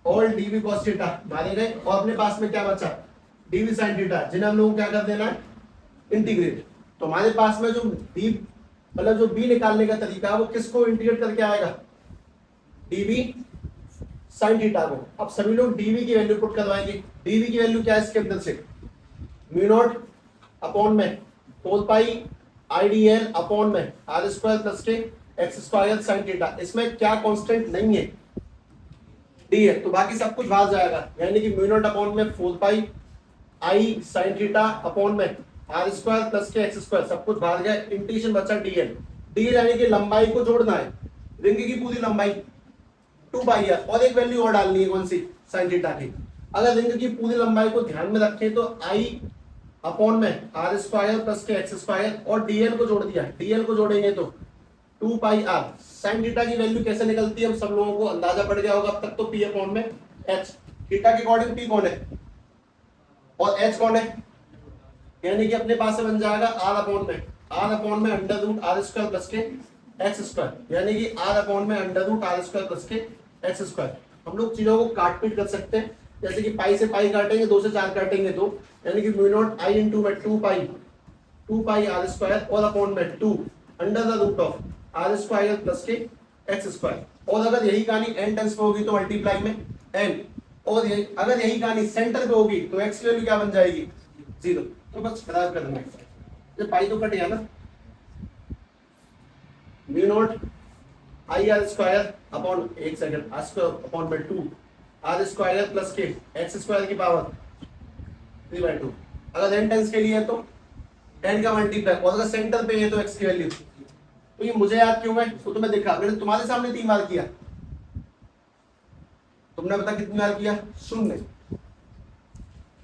all dv cos theta मारे गए, और अपने पास में क्या बचा dv sin थीटा, जिन्हें हम लोगों को क्या कर देना है इंटीग्रेट। तो हमारे पास में जो d मतलब जो b निकालने का तरीका है वो किसको इंटीग्रेट करके आएगा, dv sin थीटा को। अब सभी लोग dv की वैल्यू पुट करवाएंगे। dv की वैल्यू क्या है इसके अंदर से, म्यू नॉट अपॉन में 4 पाई IDL अपॉन में r स्क्वायर प्लस के x स्क्वायर sin थीटा। इसमें क्या कांस्टेंट नहीं है, d है, तो बाकी सब कुछ बाहर जाएगा, यानी कि म्यू नॉट अपॉन में 4 pi I sin theta upon में r स्क्वायर प्लस के x स्क्वायर, सब कुछ बाहर गया, इंटीग्रेशन बचा dl। dl यानी कि लंबाई को जोड़ना है, रिंग की पूरी लंबाई 2 पाई है, और एक वैल्यू और डालनी है, कौन सी sin थीटा की। अगर रिंग की पूरी लंबाई को ध्यान में रखें तो I अपॉन में r स्क्वायर प्लस के x स्क्वायर, और dl को जोड़ दिया, dl को जोड़ेंगे तो 2 पाई r। sin थीटा की वैल्यू कैसे निकलती है, हम सब लोगों को अंदाजा पड़ गया होगा अब तक, तो p अपॉन में h। थीटा के अकॉर्डिंग p कौन है और h कौन है, यानी कि अपने पास से बन जाएगा r अपॉन में under root r square plus के x स्क्वायर, यानी कि r अपॉन में under root r square plus के x स्क्वायर। हम लोग चीजों को काट पीट कर सकते हैं, जैसे कि पाई से पाई काटेंगे, 2 से 4 काटेंगे 2, यानी कि म्यू नॉट I इंटू में 2 पाई r स्क्वायर और अपॉन में 2 under the root of r square plus के x स्क्वायर। और अगर यही कहानी n टर्म्स में होगी तो मल्टीप्लाई में n, और अगर यही कहानी सेंटर पे होगी तो x की वैल्यू क्या बन जाएगी 0। तो बस खराब कर देंगे, ये पाई तो कट गया ना, mu not I R square upon, एक सेकंड, r स्क्वायर अपॉन में 2 r स्क्वायर प्लस के x स्क्वायर की पावर 3/2। अगर n टाइम्स के लिए है तो n का मल्टीप्लाई, और अगर सेंटर पे है तो x की वैल्यू। तो ये मुझे याद क्यों है, तो तुम्हें देखा, मैंने तुम्हारे सामने 3 बार किया, तुमने बता कितनी बार किया 0।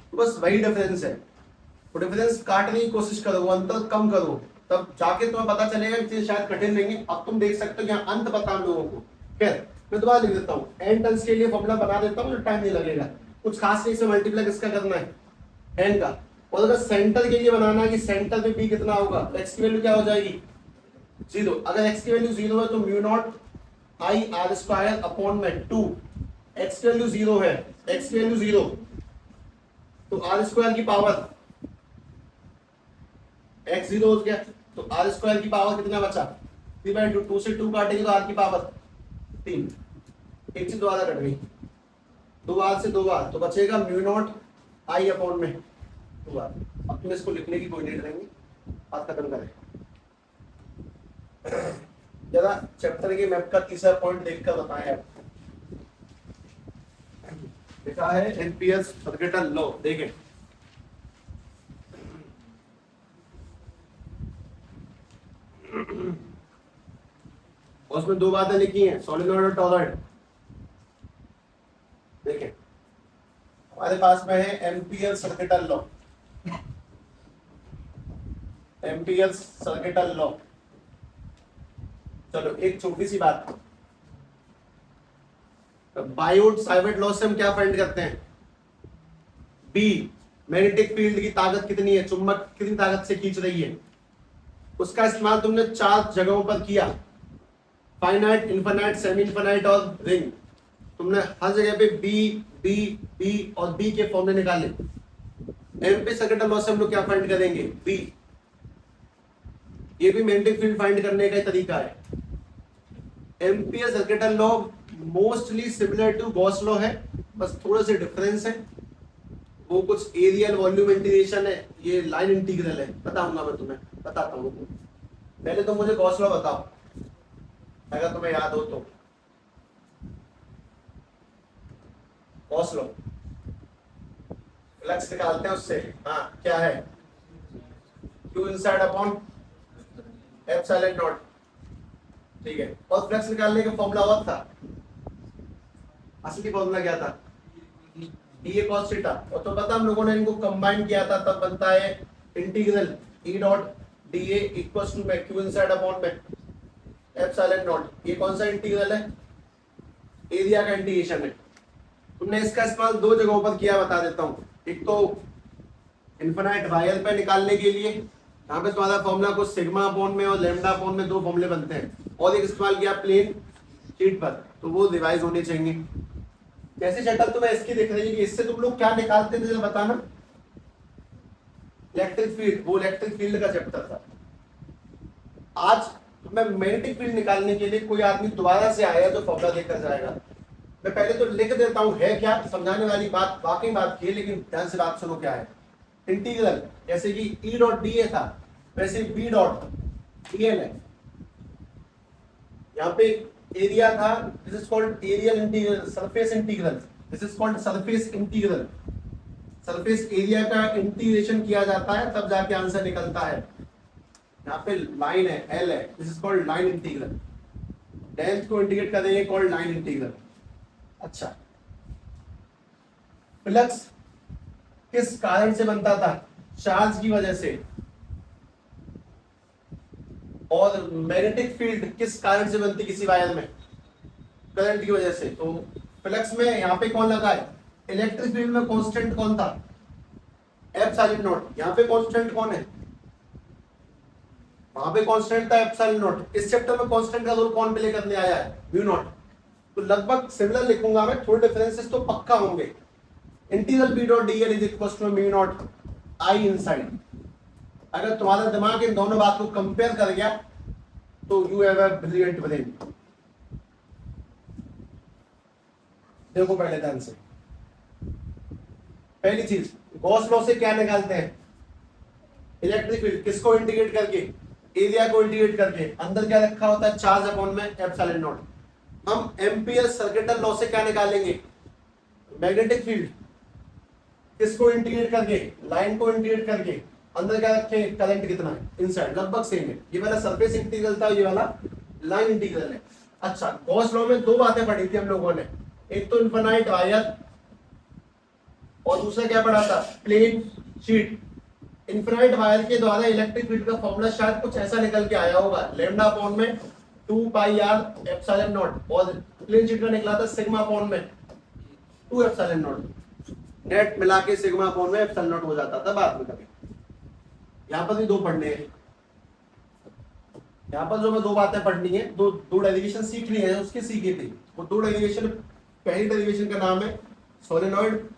तो बस वही डिफरेंस है, तो डिफरेंस काटने की कोशिश करो, अंतर कम करो, तब जाके तुम्हें पता चलेगा कि शायद कठिन नहीं है। अब तुम देख सकते हो यहाँ अंत पता हम लोगों को। खैर मैं दोबारा लिख देता हूँ, n टर्न्स के लिए फॉर्मूला बना देता हूँ, टाइम नहीं लगेगा, कुछ खास नहीं से मल्टीप्लाई किसका करना है, n का। और अगर सेंटर के लिए बनाना है कि सेंटर में b कितना होगा, x की वैल्यू क्या हो जाएगी 0। अगर x की वैल्यू 0 है तो mu not I R square upon में 2, x की वैल्यू 0 है, x की वैल्यू 0 तो आर स्क्वायर की पावर x 0 हो गया, तो आर स्क्वायर की पावर कितना बचा 3/2, 2 से 2 काटेंगे तो आर की पावर 3, एक से 2 आधा कट गई, 2 बार से 2 बार तो बचेगा म्यू नॉट आई अपॉन में 2 बार। अब तुम इसको लिखने की कोई नीड नहीं, बात खत्म करें। जरा चैप्टर के मैप का तीसरा पॉइंट देखकर बताएं आप। लिखा है एम्पियर्स सर्किटल लॉ, देखें उसमें 2 बातें लिखी हैं, सोलिनॉइड और टॉरॉइड। देखें हमारे पास में है Ampere circuital law, ampere circuital law. चलो एक छोटी सी बात, बायोट साइवर्ट लॉ से हम क्या फाइंड करते हैं, बी मैग्नेटिक फील्ड की ताकत कितनी है, चुंबक कितनी ताकत से खींच रही है, उसका इस्तेमाल तुमने 4 जगहों पर किया, फाइनाइट, इनफाइनाइट, सेमी इनफाइनाइट और रिंग। तुमने हर जगह पे बी बी बी और बी के फॉर्मूले निकाले। एम्पियर सर्किटल लॉ से हम लोग क्या फाइंड करेंगे, बी। ये भी मैग्नेटिक फील्ड फाइंड करने का तरीका है। Ampere circuital law mostly similar to Gauss law है, बस थोड़ा सा डिफरेंस है, वो कुछ एरियल वॉल्यूम इंटीग्रेशन है, ये लाइन इंटीग्रल है। बताऊंगा मैं तुम्हें, बताता हूँ। पहले तो मुझे गॉस लॉ बताओ अगर तुम्हें याद हो तो। गॉस लॉ फ्लक्स निकालते हैं उससे, हाँ क्या है, Q inside upon epsilon not, ठीक है। और फ्लक्स निकालने का फॉर्मूला और था, असली फॉर्मूला क्या था, dA cos थीटा। और तो पता हम लोगों ने इनको कंबाइन किया था, तब बनता है integral E dot dA equals to में Q इनसाइड अपॉन में एप्सिलॉन नॉट। ये कौन सा इंटीग्रल है, एरिया का इंटीग्रेशन है। तुमने इसका इस्तेमाल 2 जगहों पर किया, बता देता हूँ। एक तो इनफिनाइट वायर पे निकालने के लिए, यहाँ पे तुम्हारा फॉर्मूला कुछ सिग्मा अपॉन में और लैम्डा अपॉन में 2 फॉर्मूले बनते हैं। और एक इस्तेमाल किया प्लेन शीट पर, तो वो रिवाइज होने चाहिए। जैसी शटल तुम्हें इसकी दिख रही है कि इससे तुम लोग क्या निकालते थे बताना, इलेक्ट्रिक फील्ड, वो इलेक्ट्रिक फील्ड का चैप्टर था। आज मैं मैग्नेटिक फील्ड निकालने के लिए कोई आदमी दोबारा से आया तो फॉर्मूला देकर जाएगा। मैं पहले तो लिख देता हूं है क्या, समझाने वाली बात वाकई बात की है, लेकिन ध्यान से बात सुनो क्या है। इंटीग्रल जैसे कि E डॉट dA था, वैसे B डॉट dl है। यहाँ पे एरिया था, this is called areal integral, surface integral, this is called surface integral. Surface area का इंटीग्रेशन किया जाता है तब जाके आंसर निकलता है। यहाँ पे लाइन है, L है, this is called line integral. Length को इंटीग्रेट कर देंगे, कॉल्ड लाइन इंटीग्रल। अच्छा, फ्लक्स किस कारण से बनता था, चार्ज की वजह से। और मैग्नेटिक फील्ड किस कारण से बनती किसी वायर में, करंट की वजह से। तो फ्लक्स में यहाँ पे कौन लगा है, इलेक्ट्रिक फील्ड में कांस्टेंट कौन था, एप्सिलॉन नॉट। यहाँ पे कांस्टेंट कौन है, वहां पे कांस्टेंट था एप्सिलॉन नॉट। इस चैप्टर में कांस्टेंट का रोल कौन प्ले करने आया है, म्यू नॉट। तो लगभग सिमिलर लिखूंगा मैं, थोड़े डिफरेंसेस तो पक्का होंगे। Integral B dot dl is equal to mu not I inside. अगर तुम्हारा दिमाग इन दोनों बात को कंपेयर कर गया तो you have a brilliant brain. देखो पहले ध्यान से, पहली चीज गॉस लॉ से क्या निकालते हैं, इलेक्ट्रिक फील्ड किसको इंटीग्रेट करके, एरिया को इंटीग्रेट करके। अंदर क्या रखा होता है, चार्ज अपॉन में एप्सिलॉन नॉट। हम एम्पियर सर्किटल लॉ से क्या निकालेंगे, मैग्नेटिक फील्ड किसको इंटीग्रेट करके, लाइन को इंटीग्रेट करके। अंदर क्या रखे, करंट कितना है इनसाइड, लगभग सेम है। ये वाला सरफेस इंटीग्रल था, ये वाला लाइन इंटीग्रल है। अच्छा, गॉस लॉ में 2 बातें पढ़ी थी हम लोगों ने, एक तो इनफिनाइट वायर और दूसरा क्या पढ़ा था, प्लेन शीट। इनफिनाइट वायर के द्वारा इलेक्ट्रिक फील्ड का फॉर्मूला शायद कुछ ऐसा निकल के आया होगा, लैम्डा अपॉन में 2 पाई आर एप्सिलॉन नॉट, और प्लेन शीट का निकला था सिग्मा अपॉन में 2 एप्सिलॉन नॉट, नेट मिला के सिग्मा अपॉन में एप्सिलॉन नॉट हो जाता था बाद में कभी। यहाँ पर भी दो पढ़ने हैं, यहाँ पर जो मैं दो बातें पढ़नी है, दो डेरिवेशन सीख ली है, उसकी सीखी थी वो दो डेरिवेशन। पहली डेरिवेशन का नाम है सोलेनॉइड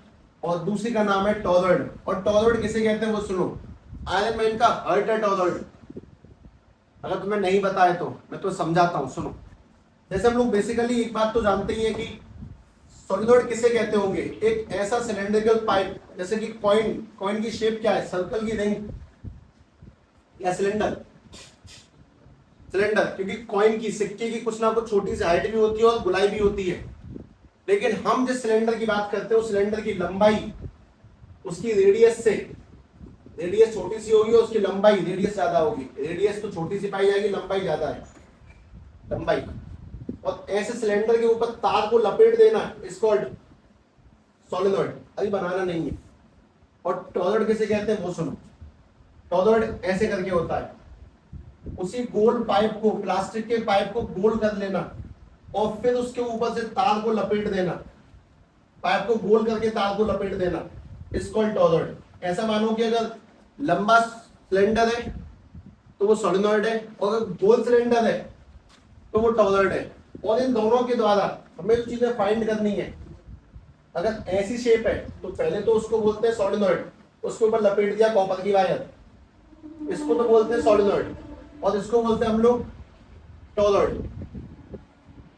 और दूसरी का नाम है टॉरॉइड। और टॉरॉइड किसे कहते हैं वो सुनो, आयरन मैन का हर्ट है टॉरॉइड। अगर तुम्हें नहीं पता है तो मैं तो समझाता हूँ, सुनो। जैसे हम लोग बेसिकली एक बात तो जानते ही है कि सोलिनॉइड किसे कहते होंगे, एक ऐसा सिलेंड्रिकल पाइप, जैसे कि कॉइन की शेप क्या है, सर्कल की रिंग या सिलेंडर, सिलेंडर, क्योंकि कॉइन की, सिक्के की कुछ ना कुछ छोटी सी हाइट भी होती है और गुलाई भी होती है। लेकिन हम जिस सिलेंडर की बात करते हैं उस सिलेंडर की लंबाई उसकी रेडियस से, रेडियस छोटी सी होगी और उसकी लंबाई रेडियस ज्यादा होगी। रेडियस तो छोटी सी पाई जाएगी, लंबाई ज्यादा है, लंबाई। और ऐसे सिलेंडर के ऊपर तार को लपेट देना इज कॉल्ड सोलेनॉइड। अभी बनाना नहीं है। और टॉरॉइड किसे कहते हैं वो सुनो। टॉरॉइड ऐसे करके होता है, उसी गोल पाइप को, प्लास्टिक के पाइप को गोल कर लेना और फिर उसके ऊपर से तार को लपेट देना, पाइप को गोल करके तार को लपेट देना, इज कॉल्ड टॉरॉइड। ऐसा मानो कि अगर लंबा सिलेंडर है तो वो सोलेनॉइड है, और अगर गोल सिलेंडर है तो वो टॉरॉइड है। और इन दोनों के द्वारा हमें जो चीजें फाइंड करनी है, अगर ऐसी शेप है तो पहले तो उसको बोलते हैं सोलेनॉइड, उसके ऊपर लपेट दिया कॉपर की वायर, इसको तो बोलते हैं सोलेनॉइड, और इसको बोलते हैं हम लोग टॉरॉइड।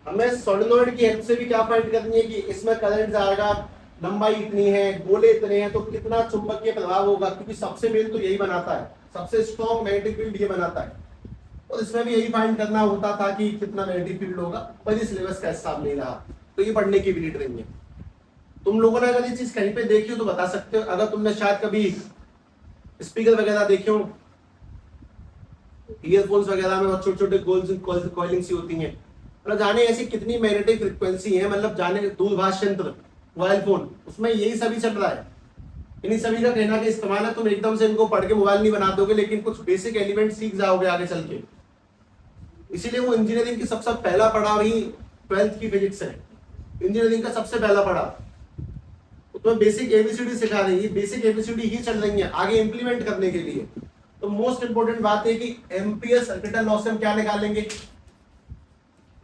हमें सोलेनॉइड की हेल्प से भी क्या फाइंड करनी है कि इसमें करंट जाएगा, लंबाई इतनी है, गोले इतने हैं, तो कितना चुंबकीय प्रभाव होगा, क्योंकि सबसे मेन तो यही बनाता है, सबसे स्ट्रॉन्ग मैग्नेटिक फील्ड ये बनाता है। और इसमें भी यही फाइंड करना होता था कि कितना मैग्नेटिक फील्ड होगा, पर इस सिलेबस का हिसाब नहीं रहा, तो ये पढ़ने की भी नीड नहीं है। तुम लोगों ने अगर ये चीज कहीं पे देखी हो तो बता सकते हो। अगर तुमने शायद कभी स्पीकर वगैरह देखे हो, ईयरफोन्स वगैरह में छोटे छोटे गोल्स कॉइलिंग सी होती हैं, मतलब जाने ऐसी कितनी मैग्नेटिक फ्रीक्वेंसी है, मतलब जाने दूरभाष यंत्र, मोबाइल फोन, उसमें यही सभी चल रहा है। इन्हीं सभी का कहना कि इस्तेमाल है। तुम एकदम से इनको पढ़ के मोबाइल नहीं बना दोगे, लेकिन कुछ बेसिक एलिमेंट सीख जाओगे आगे चल के। इसीलिए वो इंजीनियरिंग की सबसे पहला पढ़ाव ही 12th की फिजिक्स है, इंजीनियरिंग का सबसे पहला पढ़ाव। तो बेसिक एबीसीडी सिखा रही है, बेसिक एबीसीडी ही चल रही है आगे इंप्लीमेंट करने के लिए। तो मोस्ट इंपोर्टेंट बात है कि एम्पियर सर्किटल लॉ से हम क्या निकालेंगे,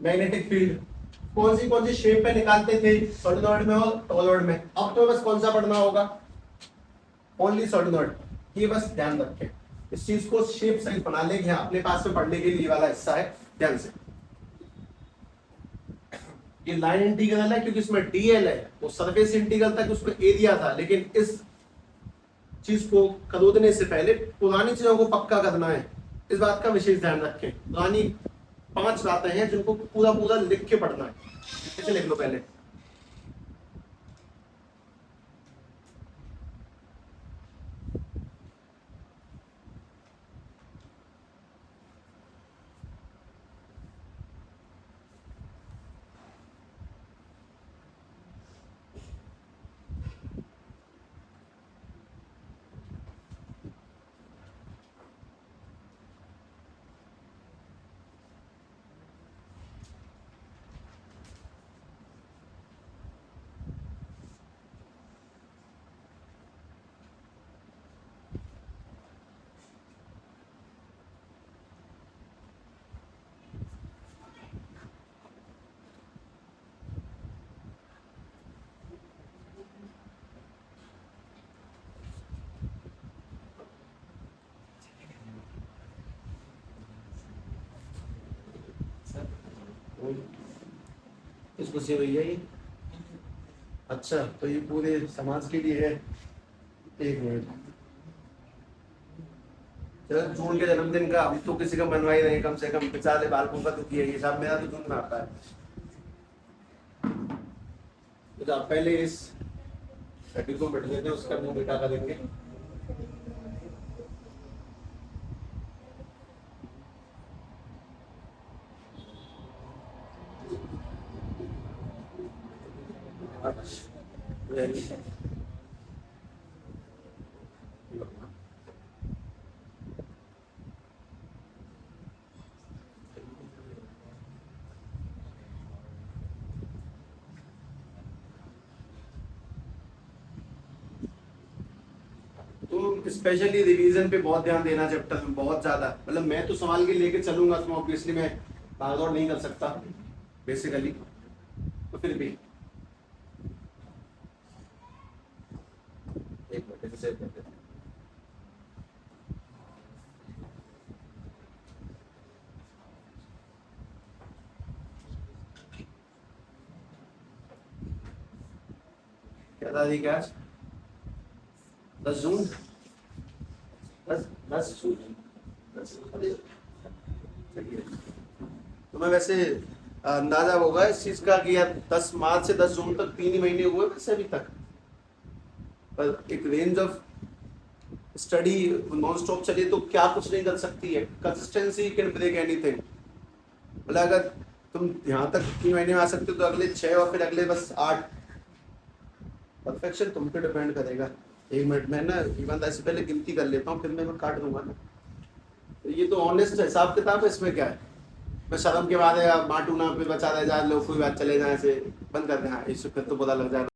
मैग्नेटिक फील्ड। कौन सी शेप पे निकालते थे, सोलेनॉइड में और टॉरॉइड में। अब तो बस कौन सा पढ़ना होगा, ओनली सोलेनॉइड। ये बस ध्यान रखें, इस चीज को शेप सही बना लेंगे, अपने पास में पढ़ने के लिए वाला हिस्सा है, ध्यान से। ये लाइन इंटीग्रल है क्योंकि इसमें डीएल है, वो सरफेस इंटीग्रल तक उसमें एरिया था, लेकिन इस चीज को खरीदने से पहले पुरानी चीजों को पक्का करना है, इस बात का विशेष ध्यान रखें। पुरानी 5 बातें हैं जिनको पूरा पूरा लिख के पढ़ना है, इसे लिख लो पहले। इसको से भैया ये, अच्छा तो ये पूरे समाज के लिए है। एक मिनट, चलो जून के जन्मदिन का अभी तो किसी का मनवा ही नहीं, कम से कम बेचारे बालकों का तो किया, ये सब मेरा तो जून में आता है। तो आप पहले इस लड़की को बैठ लेते हैं, उसका मुंह बेटा का देंगे। स्पेशली रिवीजन पे बहुत ध्यान देना चैप्टर में, बहुत ज्यादा। मतलब मैं तो संभाल के लेके चलूंगा, तो ऑब्वियसली मैं भागदौड़ नहीं कर सकता बेसिकली, तो फिर भी एक मिनट से क्या था क्या 10 जून 10 जून तुम्हें वैसे अंदाजा होगा इस चीज का कि यार 10 मार्च से 10 जून तक 3 ही महीने हुए वैसे अभी तक, पर एक range of study non stop चली तो क्या कुछ नहीं कर सकती है। Consistency can break anything. मतलब अगर तुम यहाँ तक 3 महीने में आ सकते हो तो अगले 6 और फिर अगले बस 8, परफेक्शन तुम पे डिपेंड करेगा। 1 मिनट में ना इवन ऐसे पहले गिनती कर लेता हूँ, फिर मैं काट दूंगा ना। तो ये तो ऑनेस्ट हिसाब किताब है, इसमें क्या है। मैं शर्म के बाद बांटू ना, फिर बचा रह जाए लोग, कोई बात चले जाए, ऐसे बंद कर दें। हाँ, इससे फिर तो पता लग जाए